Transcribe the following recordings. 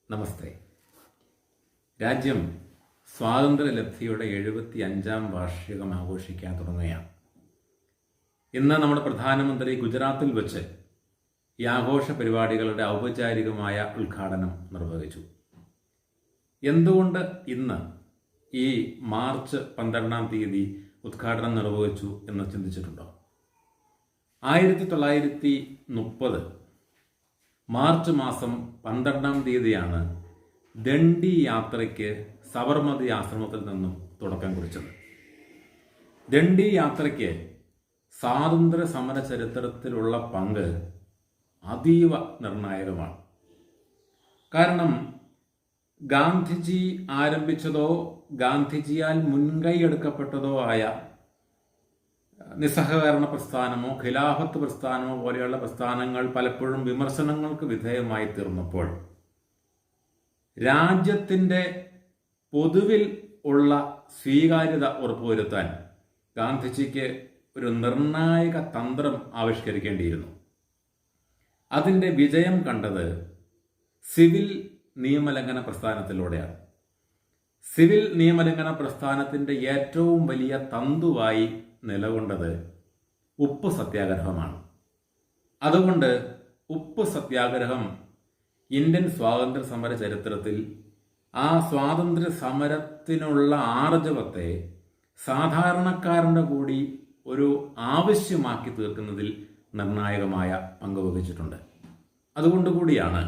നമസ്തേ. രാജ്യം സ്വാതന്ത്ര്യലബ്ധിയുടെ 75-ാം വാർഷികം ആഘോഷിക്കാൻ തുടങ്ങുകയാണ്. ഇന്ന് നമ്മുടെ പ്രധാനമന്ത്രി ഗുജറാത്തിൽ വെച്ച് ഈ ആഘോഷ പരിപാടികളുടെ ഔപചാരികമായ ഉദ്ഘാടനം നിർവഹിച്ചു. എന്തുകൊണ്ട് ഇന്ന് ഈ മാർച്ച് 12-ാം തീയതി ഉദ്ഘാടനം നിർവഹിച്ചു എന്ന് ചിന്തിച്ചിട്ടുണ്ടോ? 1930 മാർച്ച് മാസം 12-ാം തീയതിയാണ് ദണ്ഡി യാത്രയ്ക്ക് സബർമതി ആശ്രമത്തിൽ നിന്നും തുടക്കം കുറിച്ചത്. ദണ്ഡി യാത്രയ്ക്ക് സ്വാതന്ത്ര്യ സമര ചരിത്രത്തിലുള്ള പങ്ക് അതീവ നിർണായകമാണ്. കാരണം ഗാന്ധിജി ആരംഭിച്ചതോ ഗാന്ധിജിയാൽ മുൻകൈയെടുക്കപ്പെട്ടതോ ആയ നിസ്സഹകരണ പ്രസ്ഥാനമോ ഖിലാഫത്ത് പ്രസ്ഥാനമോ പോലെയുള്ള പ്രസ്ഥാനങ്ങൾ പലപ്പോഴും വിമർശനങ്ങൾക്ക് വിധേയമായി തീർന്നപ്പോൾ രാജ്യത്തിൻ്റെ പൊതുവിൽ ഉള്ള സ്വീകാര്യത ഉറപ്പുവരുത്താൻ ഗാന്ധിജിക്ക് ഒരു നിർണായക തന്ത്രം ആവിഷ്കരിക്കേണ്ടിയിരുന്നു. അതിൻ്റെ വിജയം കണ്ടത് സിവിൽ നിയമലംഘന പ്രസ്ഥാനത്തിലൂടെയാണ്. സിവിൽ നിയമലംഘന പ്രസ്ഥാനത്തിൻ്റെ ഏറ്റവും വലിയ തന്തുവായി നിലകൊണ്ടത് ഉപ്പ് സത്യാഗ്രഹമാണ്. അതുകൊണ്ട് ഉപ്പ് സത്യാഗ്രഹം ഇന്ത്യൻ സ്വാതന്ത്ര്യ സമര ചരിത്രത്തിൽ ആ സ്വാതന്ത്ര്യ സമരത്തിനുള്ള ആർജവത്തെ സാധാരണക്കാരൻ്റെ കൂടി ഒരു ആവശ്യമാക്കി തീർക്കുന്നതിൽ നിർണായകമായ പങ്ക് വഹിച്ചിട്ടുണ്ട്. അതുകൊണ്ടുകൂടിയാണ്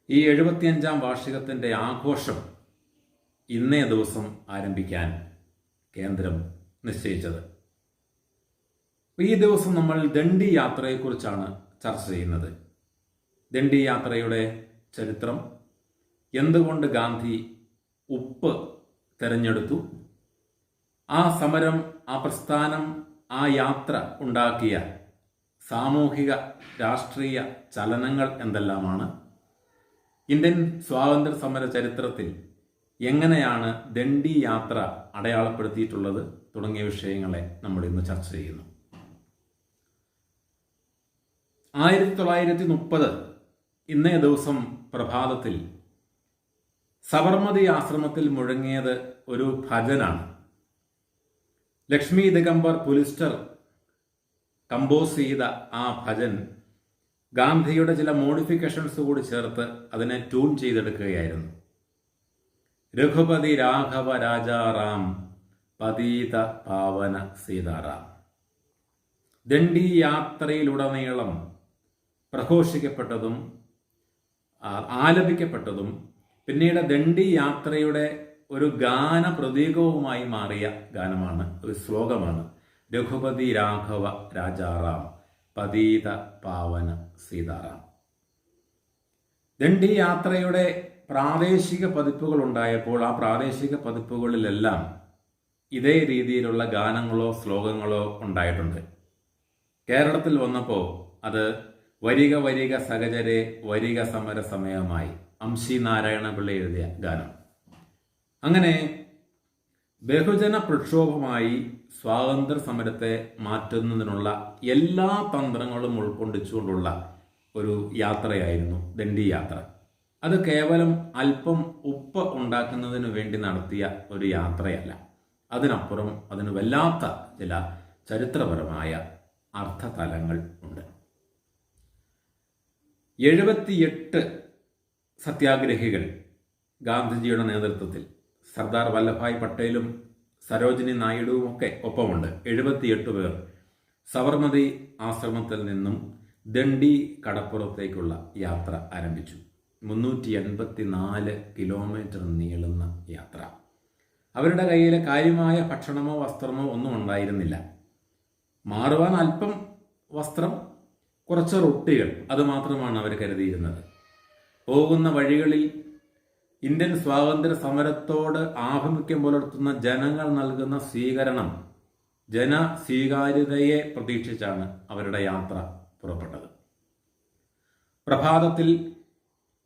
ഈ 75-ാം വാർഷികത്തിൻ്റെ ആഘോഷം ഇന്നേ ദിവസം ആരംഭിക്കാൻ കേന്ദ്രം നിശ്ചയിച്ചത്. ഈ ദിവസം നമ്മൾ ദണ്ഡി യാത്രയെക്കുറിച്ചാണ് ചർച്ച ചെയ്യുന്നത്. ദണ്ഡി യാത്രയുടെ ചരിത്രം, എന്തുകൊണ്ട് ഗാന്ധി ഉപ്പ് തെരഞ്ഞെടുത്തു, ആ സമരം, ആ പ്രസ്ഥാനം, ആ യാത്ര ഉണ്ടാക്കിയ സാമൂഹിക രാഷ്ട്രീയ ചലനങ്ങൾ എന്തെല്ലാമാണ്, ഇന്ത്യൻ സ്വാതന്ത്ര്യ സമര ചരിത്രത്തിൽ എങ്ങനെയാണ് ദണ്ഡി യാത്ര അടയാളപ്പെടുത്തിയിട്ടുള്ളത് തുടങ്ങിയ വിഷയങ്ങളെ നമ്മൾ ഇന്ന് ചർച്ച ചെയ്യുന്നു. 1930 ഇന്നേ ദിവസം പ്രഭാതത്തിൽ സബർമതി ആശ്രമത്തിൽ മുഴങ്ങിയത് ഒരു ഭജനാണ്. ലക്ഷ്മി ദിഗംബർ പുലിസ്റ്റർ കമ്പോസ് ചെയ്ത ആ ഭജൻ ഗാന്ധിയുടെ ചില മോഡിഫിക്കേഷൻസ് കൂടി ചേർത്ത് അതിനെ ട്യൂൺ ചെയ്തെടുക്കുകയായിരുന്നു. രഘുപതി രാഘവ രാജാറാം പതീത പാവന സീതാറാം. ദണ്ഡി യാത്രയിലുടനീളം പ്രഘോഷിക്കപ്പെട്ടതും ആലപിക്കപ്പെട്ടതും പിന്നീട് ദണ്ഡി യാത്രയുടെ ഒരു ഗാന പ്രതീകവുമായി മാറിയ ഗാനമാണ്, ഒരു ശ്ലോകമാണ് രഘുപതി രാഘവ രാജാറാം പതീത പാവന സീതാറാം. ദണ്ഡി യാത്രയുടെ പ്രാദേശിക പതിപ്പുകൾ ഉണ്ടായപ്പോൾ ആ പ്രാദേശിക പതിപ്പുകളിലെല്ലാം ഇതേ രീതിയിലുള്ള ഗാനങ്ങളോ ശ്ലോകങ്ങളോ ഉണ്ടായിട്ടുണ്ട്. കേരളത്തിൽ വന്നപ്പോൾ അത് വരിക വരിക സഹചരെ വരിക സമര സമയമായി അംശി നാരായണപിള്ള എഴുതിയ ഗാനം. അങ്ങനെ ബഹുജന പ്രക്ഷോഭമായി സ്വാതന്ത്ര്യ സമരത്തെ മാറ്റുന്നതിനുള്ള എല്ലാ തന്ത്രങ്ങളും ഉൾക്കൊണ്ടിച്ചുകൊണ്ടുള്ള ഒരു യാത്രയായിരുന്നു ദണ്ഡി യാത്ര. അത് കേവലം അല്പം ഉപ്പ് ഉണ്ടാക്കുന്നതിന് വേണ്ടി നടത്തിയ ഒരു യാത്രയല്ല. അതിനപ്പുറം അതിന് വല്ലാത്ത ചില ചരിത്രപരമായ അർത്ഥതലങ്ങൾ ഉണ്ട്. 78 സത്യാഗ്രഹികൾ ഗാന്ധിജിയുടെ നേതൃത്വത്തിൽ, സർദാർ വല്ലഭായ് പട്ടേലും സരോജിനി നായിഡുവും ഒക്കെ ഒപ്പമുണ്ട്. 78 പേർ സബർമതി ആശ്രമത്തിൽ നിന്നും ദണ്ഡി കടപ്പുറത്തേക്കുള്ള യാത്ര ആരംഭിച്ചു. 384 കിലോമീറ്റർ നീളുന്ന യാത്ര. അവരുടെ കയ്യിൽ കാര്യമായ ഭക്ഷണമോ വസ്ത്രമോ ഒന്നും ഉണ്ടായിരുന്നില്ല. മാറുവാൻ അല്പം വസ്ത്രം, കുറച്ച് റൊട്ടികൾ, അതുമാത്രമാണ് അവർ കരുതിയിരുന്നത്. പോകുന്ന വഴികളിൽ ഇന്ത്യൻ സ്വാതന്ത്ര്യ സമരത്തോട് ആഭിമുഖ്യം പുലർത്തുന്ന ജനങ്ങൾ നൽകുന്ന സ്വീകരണം, ജനസ്വീകാര്യതയെ പ്രതീക്ഷിച്ചാണ് അവരുടെ യാത്ര പുറപ്പെട്ടത്. പ്രഭാതത്തിൽ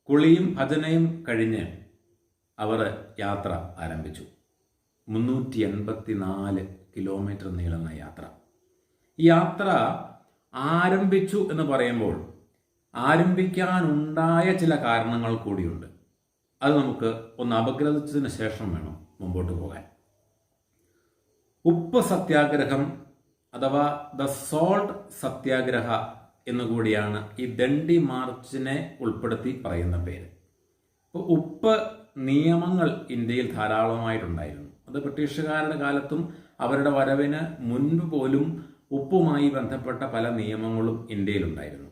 കുളിയും ഭജനയും കഴിഞ്ഞ് അവർ യാത്ര ആരംഭിച്ചു. 384 കിലോമീറ്റർ നീളുന്ന യാത്ര. ഈ യാത്ര ആരംഭിച്ചു എന്ന് പറയുമ്പോൾ ആരംഭിക്കാനുണ്ടായ ചില കാരണങ്ങൾ കൂടിയുണ്ട്. അത് നമുക്ക് ഒന്ന് അപഗ്രഥിച്ചതിന് ശേഷം വേണം മുമ്പോട്ട് പോകാൻ. ഉപ്പ് സത്യാഗ്രഹം അഥവാ ദ സോൾട്ട് സത്യാഗ്രഹ എന്നുകൂടിയാണ് ഈ ദണ്ഡി മാർച്ചിനെ ഉൾപ്പെടുത്തി പറയുന്ന പേര്. ഇപ്പോൾ ഉപ്പ് നിയമങ്ങൾ ഇന്ത്യയിൽ ധാരാളമായിട്ടുണ്ടായിരുന്നു. അത് ബ്രിട്ടീഷുകാരുടെ കാലത്തും അവരുടെ വരവിന് മുൻപ് പോലും ഉപ്പുമായി ബന്ധപ്പെട്ട പല നിയമങ്ങളും ഇന്ത്യയിലുണ്ടായിരുന്നു.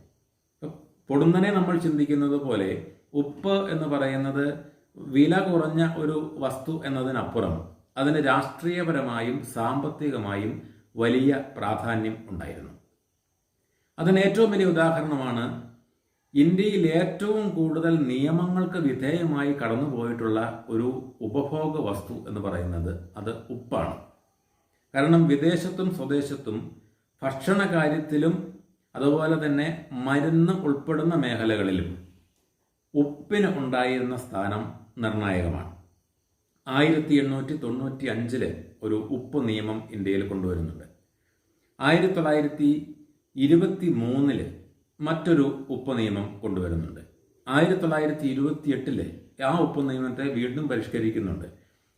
പൊടുന്നനെ നമ്മൾ ചിന്തിക്കുന്നത് പോലെ ഉപ്പ് എന്ന് പറയുന്നത് വില കുറഞ്ഞ ഒരു വസ്തു എന്നതിനപ്പുറം അതിന് രാഷ്ട്രീയപരമായും സാമ്പത്തികമായും വലിയ പ്രാധാന്യം ഉണ്ടായിരുന്നു. അതിന് ഏറ്റവും വലിയ ഉദാഹരണമാണ് ഇന്ത്യയിൽ ഏറ്റവും കൂടുതൽ നിയമങ്ങൾക്ക് വിധേയമായി കടന്നുപോയിട്ടുള്ള ഒരു ഉപഭോഗ വസ്തു എന്ന് പറയുന്നത് അത് ഉപ്പാണ്. കാരണം വിദേശത്തും സ്വദേശത്തും ഭക്ഷണ കാര്യത്തിലും അതുപോലെ തന്നെ മരുന്ന് ഉൾപ്പെടുന്ന മേഖലകളിലും ഉപ്പിന് ഉണ്ടായിരുന്ന സ്ഥാനം നിർണായകമാണ്. 1895 ഒരു ഉപ്പ് നിയമം ഇന്ത്യയിൽ കൊണ്ടുവരുന്നുണ്ട്. 1923 മറ്റൊരു ഉപ്പ് നിയമം കൊണ്ടുവരുന്നുണ്ട്. 1928 ആ ഉപ്പ് നിയമത്തെ വീണ്ടും പരിഷ്കരിക്കുന്നുണ്ട്.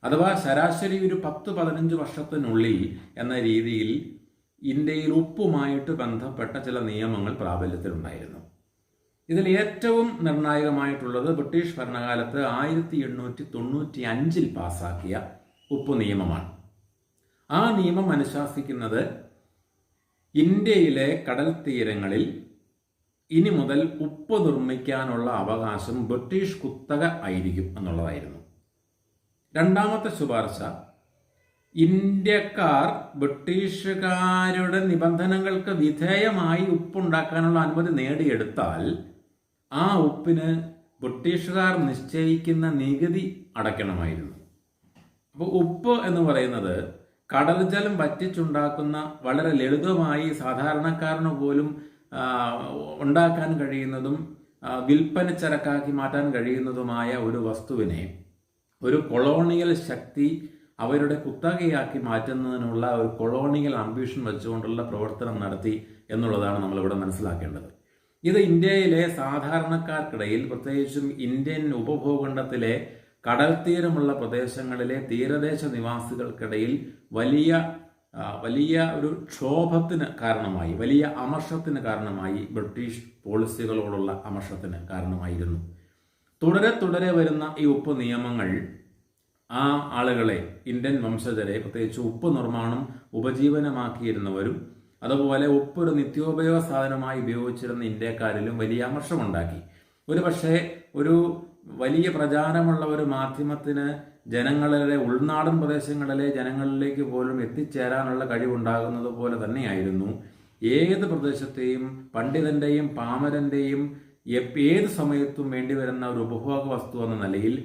അഥവാ ശരാശരി ഒരു 10-15 വർഷത്തിനുള്ളിൽ എന്ന രീതിയിൽ ഇന്ത്യയിൽ ഉപ്പുമായിട്ട് ബന്ധപ്പെട്ട ചില നിയമങ്ങൾ പ്രാബല്യത്തിലുണ്ടായിരുന്നു. ഇതിൽ ഏറ്റവും നിർണായകമായിട്ടുള്ളത് ബ്രിട്ടീഷ് ഭരണകാലത്ത് 1895 പാസാക്കിയ ഉപ്പ് നിയമമാണ്. ആ നിയമം അനുശാസിക്കുന്നത് ഇന്ത്യയിലെ കടൽ തീരങ്ങളിൽ ഇനി മുതൽ ഉപ്പ് നിർമ്മിക്കാനുള്ള അവകാശം ബ്രിട്ടീഷ് കുത്തക ആയിരിക്കും എന്നുള്ളതായിരുന്നു. രണ്ടാമത്തെ ശുപാർശ, ഇന്ത്യക്കാർ ബ്രിട്ടീഷുകാരുടെ നിബന്ധനകൾക്ക് വിധേയമായി ഉപ്പുണ്ടാക്കാനുള്ള അനുമതി നേടിയെടുത്താൽ ആ ഉപ്പിന് ബ്രിട്ടീഷുകാർ നിശ്ചയിക്കുന്ന നികുതി അടയ്ക്കണമായിരുന്നു. അപ്പോൾ ഉപ്പ് എന്ന് പറയുന്നത് കടൽ ജലം വറ്റിച്ചുണ്ടാക്കുന്ന വളരെ ലളിതമായി സാധാരണക്കാരന് പോലും ഉണ്ടാക്കാൻ കഴിയുന്നതും വിൽപ്പന ചരക്കാക്കി മാറ്റാൻ കഴിയുന്നതുമായ ഒരു വസ്തുവിനെ ഒരു കൊളോണിയൽ ശക്തി അവരുടെ കുത്തകയാക്കി മാറ്റുന്നതിനുള്ള ഒരു കൊളോണിയൽ അംബിഷൻ വെച്ചുകൊണ്ടുള്ള പ്രവർത്തനം നടത്തി എന്നുള്ളതാണ് നമ്മളിവിടെ മനസ്സിലാക്കേണ്ടത്. ഇത് ഇന്ത്യയിലെ സാധാരണക്കാർക്കിടയിൽ, പ്രത്യേകിച്ചും ഇന്ത്യൻ ഉപഭൂഖണ്ഡത്തിലെ കടൽ തീരമുള്ള പ്രദേശങ്ങളിലെ തീരദേശ നിവാസികൾക്കിടയിൽ വലിയ ഒരു ക്ഷോഭത്തിന് കാരണമായി, വലിയ അമർഷത്തിന് കാരണമായി, ബ്രിട്ടീഷ് പോളിസികളോടുള്ള അമർഷത്തിന് കാരണമായിരുന്നു. തുടരെ വരുന്ന ഈ ഉപ്പ് നിയമങ്ങൾ ആ ആളുകളെ, ഇന്ത്യൻ വംശജരെ, പ്രത്യേകിച്ച് ഉപ്പ് നിർമ്മാണം ഉപജീവനമാക്കിയിരുന്നവരും അതുപോലെ ഉപ്പ് ഒരു നിത്യോപയോഗ സാധനമായി ഉപയോഗിച്ചിരുന്ന ഇന്ത്യക്കാരിലും വലിയ അമർഷമുണ്ടാക്കി. ഒരു വലിയ പ്രചാരമുള്ള ഒരു മാധ്യമത്തിന് ജനങ്ങളിലെ ഉൾനാടൻ പ്രദേശങ്ങളിലെ ജനങ്ങളിലേക്ക് പോലും എത്തിച്ചേരാനുള്ള കഴിവുണ്ടാകുന്നത് പോലെ തന്നെയായിരുന്നു ഏത് പ്രദേശത്തെയും പണ്ഡിതന്റെയും പാമരന്റെയും ഏത് സമയത്തും വേണ്ടിവരുന്ന ഒരു ഉപഭോഗ വസ്തു എന്ന നിലയിൽ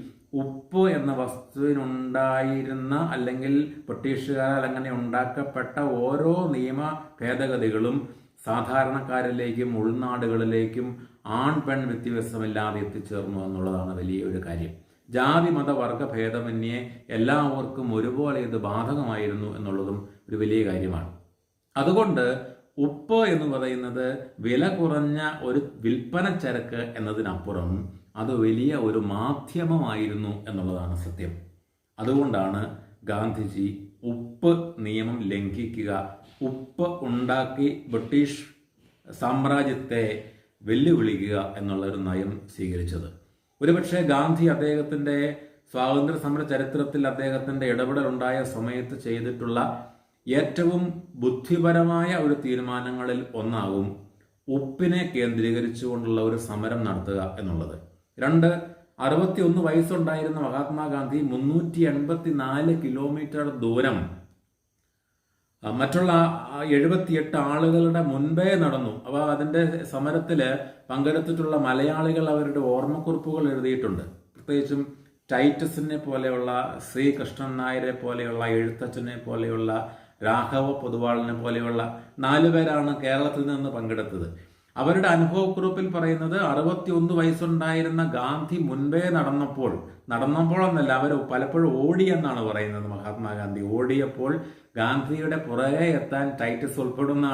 ഉപ്പ് എന്ന വസ്തുവിനുണ്ടായിരുന്ന, അല്ലെങ്കിൽ ബ്രിട്ടീഷുകാരാൽ അങ്ങനെ ഉണ്ടാക്കപ്പെട്ട ഓരോ നിയമ ഭേദഗതികളും സാധാരണക്കാരിലേക്കും ഉൾനാടുകളിലേക്കും ആൺ പെൺ വ്യത്യാസമില്ലാതെ എത്തിച്ചേർന്നു എന്നുള്ളതാണ് വലിയൊരു കാര്യം. ജാതി മത വർഗ ഭേദമന്യേ എല്ലാവർക്കും ഒരുപോലെ ഇത് ബാധകമായിരുന്നു എന്നുള്ളതും ഒരു വലിയ കാര്യമാണ്. അതുകൊണ്ട് ഉപ്പ് എന്ന് പറയുന്നത് വില കുറഞ്ഞ ഒരു വിൽപ്പന ചരക്ക് എന്നതിനപ്പുറം അത് വലിയ ഒരു മാധ്യമമായിരുന്നു എന്നുള്ളതാണ് സത്യം. അതുകൊണ്ടാണ് ഗാന്ധിജി ഉപ്പ് നിയമം ലംഘിക്കുക, ഉപ്പ് ഉണ്ടാക്കി ബ്രിട്ടീഷ് സാമ്രാജ്യത്തെ വെല്ലുവിളിക്കുക എന്നുള്ളൊരു നയം സ്വീകരിച്ചത്. ഒരുപക്ഷെ ഗാന്ധി അദ്ദേഹത്തിൻ്റെ സ്വാതന്ത്ര്യ സമര ചരിത്രത്തിൽ അദ്ദേഹത്തിൻ്റെ ഇടപെടലുണ്ടായ സമയത്ത് ചെയ്തിട്ടുള്ള ഏറ്റവും ബുദ്ധിപരമായ ഒരു തീരുമാനങ്ങളിൽ ഒന്നാകും ഉപ്പിനെ കേന്ദ്രീകരിച്ചുകൊണ്ടുള്ള ഒരു സമരം നടത്തുക എന്നുള്ളത്. 61 വയസ്സുണ്ടായിരുന്ന മഹാത്മാഗാന്ധി 384 കിലോമീറ്റർ ദൂരം മറ്റുള്ള 78 ആളുകളുടെ മുൻപേ നടന്നു. അപ്പോൾ അതിൻ്റെ സമരത്തിൽ പങ്കെടുത്തിട്ടുള്ള മലയാളികൾ അവരുടെ ഓർമ്മക്കുറിപ്പുകൾ എഴുതിയിട്ടുണ്ട്. പ്രത്യേകിച്ചും ടൈറ്റസിനെ പോലെയുള്ള, ശ്രീകൃഷ്ണൻ നായരെ പോലെയുള്ള, എഴുത്തച്ഛനെ പോലെയുള്ള, രാഘവ പൊതുവാളിനെ പോലെയുള്ള 4 പേരാണ് കേരളത്തിൽ നിന്ന് പങ്കെടുത്തത്. അവരുടെ അനുഭവക്കുറിപ്പിൽ പറയുന്നത് 61 വയസ്സുണ്ടായിരുന്ന ഗാന്ധി മുൻപേ നടന്നപ്പോഴെന്നല്ല, അവർ പലപ്പോഴും ഓടിയെന്നാണ് പറയുന്നത്. മഹാത്മാഗാന്ധി ഓടിയപ്പോൾ ഗാന്ധിയുടെ പുറകെ എത്താൻ ടൈറ്റസ് ഉൾപ്പെടുന്ന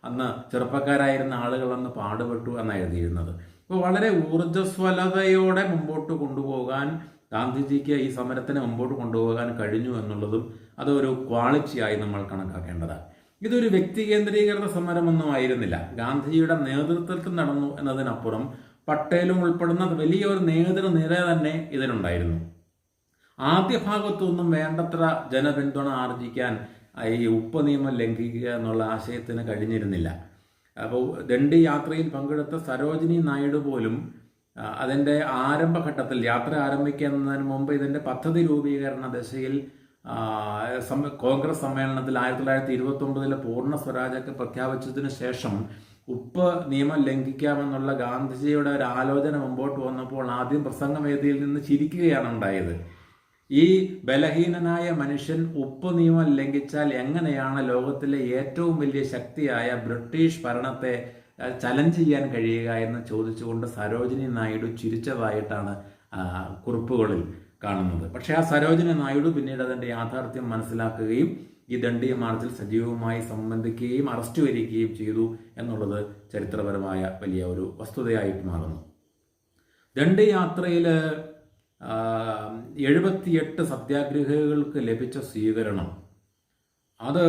അന്ന് ചെറുപ്പക്കാരായിരുന്ന ആളുകൾ അന്ന് പാടുപെട്ടു എന്നാണ് എഴുതിയിരുന്നത്. അപ്പോൾ വളരെ ഊർജ്ജസ്വലതയോടെ മുമ്പോട്ട് കൊണ്ടുപോകാൻ ഗാന്ധിജിക്ക് ഈ സമരത്തിനെ മുമ്പോട്ട് കൊണ്ടുപോകാൻ കഴിഞ്ഞു എന്നുള്ളതും അതൊരു ക്വാളിറ്റിയായി നമ്മൾ കണക്കാക്കേണ്ടതാണ്. ഇതൊരു വ്യക്തി കേന്ദ്രീകൃത സമരമൊന്നും ആയിരുന്നില്ല. ഗാന്ധിജിയുടെ നേതൃത്വത്തിൽ നടന്നു എന്നതിനപ്പുറം പട്ടേലും ഉൾപ്പെടുന്ന വലിയൊരു നേതൃനിര തന്നെ ഇതിനുണ്ടായിരുന്നു. ആദ്യ ഭാഗത്തൊന്നും വേണ്ടത്ര ജനപിന്തുണ ആർജിക്കാൻ ഈ ഉപ്പ് നിയമം ലംഘിക്കുക എന്നുള്ള ആശയത്തിന് കഴിഞ്ഞിരുന്നില്ല. അപ്പോൾ ദണ്ഡി യാത്രയിൽ പങ്കെടുത്ത സരോജിനി നായിഡു പോലും അതിൻ്റെ ആരംഭഘട്ടത്തിൽ, യാത്ര ആരംഭിക്കുന്നതിന് മുമ്പ് ഇതിൻ്റെ പദ്ധതി രൂപീകരണ ദശയിൽ കോൺഗ്രസ് സമ്മേളനത്തിൽ 1929 പൂർണ്ണ സ്വരാജൊക്കെ പ്രഖ്യാപിച്ചതിന് ശേഷം ഉപ്പ് നിയമം ലംഘിക്കാമെന്നുള്ള ഗാന്ധിജിയുടെ ഒരു ആലോചന മുമ്പോട്ട് വന്നപ്പോൾ ആദ്യം പ്രസംഗവേദിയിൽ നിന്ന് ചിരിക്കുകയാണ് ഉണ്ടായത്. ഈ ബലഹീനനായ മനുഷ്യൻ ഉപ്പ് നിയമം ലംഘിച്ചാൽ എങ്ങനെയാണ് ലോകത്തിലെ ഏറ്റവും വലിയ ശക്തിയായ ബ്രിട്ടീഷ് ഭരണത്തെ ചലഞ്ച് ചെയ്യാൻ കഴിയുക എന്ന് ചോദിച്ചുകൊണ്ട് സരോജിനി നായിഡു ചിരിച്ചതായിട്ടാണ് കുറിപ്പുകളിൽ കാണുന്നത്. പക്ഷേ ആ സരോജിനി നായിഡു പിന്നീട് അതിൻ്റെ യാഥാർത്ഥ്യം മനസ്സിലാക്കുകയും ഈ ദണ്ഡി മാർച്ചിൽ സജീവമായി സംബന്ധിക്കുകയും അറസ്റ്റ് വരികയും ചെയ്തു എന്നുള്ളത് ചരിത്രപരമായ വലിയ ഒരു വസ്തുതയായിട്ട് മാറുന്നു. ദണ്ഡി യാത്രയിൽ 78 സത്യാഗ്രഹികൾക്ക് ലഭിച്ച സ്വീകരണം അത്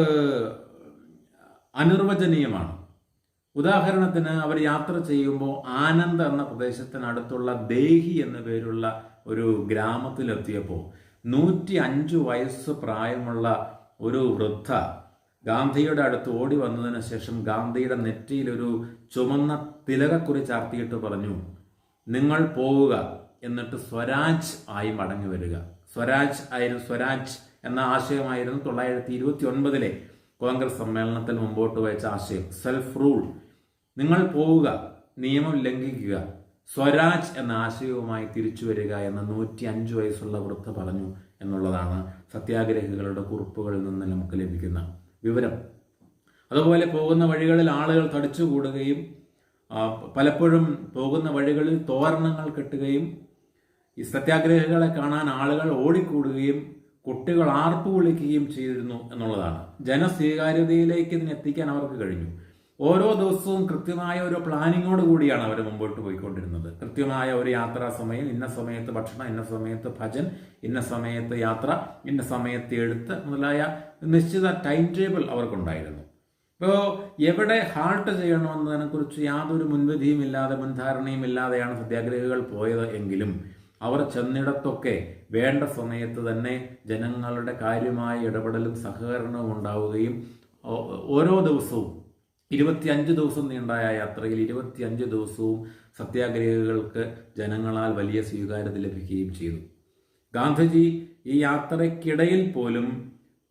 അനിർവചനീയമാണ്. ഉദാഹരണത്തിന് അവർ യാത്ര ചെയ്യുമ്പോൾ ആനന്ദ് എന്ന പ്രദേശത്തിനടുത്തുള്ള ദേഹി എന്ന പേരുള്ള ഒരു ഗ്രാമത്തിലെത്തിയപ്പോൾ 105 വയസ്സ് പ്രായമുള്ള ഒരു വൃദ്ധ ഗാന്ധിയുടെ അടുത്ത് ഓടി വന്നതിന് ശേഷം ഗാന്ധിയുടെ നെറ്റിയിൽ ഒരു ചുമന്ന തിലകക്കുറി ചാർത്തിയിട്ട് പറഞ്ഞു, നിങ്ങൾ പോവുക, എന്നിട്ട് സ്വരാജ് ആയി മടങ്ങി വരിക. സ്വരാജ് എന്ന ആശയമായിരുന്നു 1929 കോൺഗ്രസ് സമ്മേളനത്തിൽ മുമ്പോട്ട് വെച്ച ആശയം. സെൽഫ് റൂൾ, നിങ്ങൾ പോവുക, നിയമം ലംഘിക്കുക, സ്വരാജ് എന്ന ആശയവുമായി തിരിച്ചു വരിക എന്ന് 105 വയസ്സുള്ള വൃദ്ധ പറഞ്ഞു എന്നുള്ളതാണ് സത്യാഗ്രഹികളുടെ കുറിപ്പുകളിൽ നിന്ന് നമുക്ക് ലഭിക്കുന്ന വിവരം. അതുപോലെ പോകുന്ന വഴികളിൽ ആളുകൾ തടിച്ചുകൂടുകയും പലപ്പോഴും പോകുന്ന വഴികളിൽ തോരണങ്ങൾ കെട്ടുകയും ഈ സത്യാഗ്രഹികളെ കാണാൻ ആളുകൾ ഓടിക്കൂടുകയും കുട്ടികൾ ആർപ്പ് വിളിക്കുകയും ചെയ്തിരുന്നു എന്നുള്ളതാണ്. ജനസ്വീകാര്യതയിലേക്ക് ഇതിനെത്തിക്കാൻ അവർക്ക് കഴിഞ്ഞു. ഓരോ ദിവസവും കൃത്യമായ ഒരു പ്ലാനിങ്ങോട് കൂടിയാണ് അവർ മുമ്പോട്ട് പോയിക്കൊണ്ടിരുന്നത്. കൃത്യമായ ഒരു യാത്രാ സമയം, ഇന്ന സമയത്ത് ഭക്ഷണം, ഇന്ന സമയത്ത് ഭജൻ, ഇന്ന സമയത്ത് യാത്ര, ഇന്ന സമയത്ത് എഴുത്ത് മുതലായ നിശ്ചിത ടൈം ടേബിൾ അവർക്കുണ്ടായിരുന്നു. ഇപ്പോൾ എവിടെ ഹാൾട്ട് ചെയ്യണമെന്നതിനെക്കുറിച്ച് യാതൊരു മുൻവിധിയും ഇല്ലാതെ, മുൻധാരണയും ഇല്ലാതെയാണ് സത്യാഗ്രഹികൾ പോയത് എങ്കിലും അവർ ചെന്നിടത്തൊക്കെ വേണ്ട സമയത്ത് തന്നെ ജനങ്ങളുടെ കാര്യമായ ഇടപെടലും സഹകരണവും ഉണ്ടാവുകയും ഓരോ ദിവസവും 25 ദിവസം നീണ്ടായ യാത്രയിൽ 25 ദിവസവും സത്യാഗ്രഹികൾക്ക് ജനങ്ങളാൽ വലിയ സ്വീകാര്യത ലഭിക്കുകയും ചെയ്തു. ഗാന്ധിജി ഈ യാത്രയ്ക്കിടയിൽ പോലും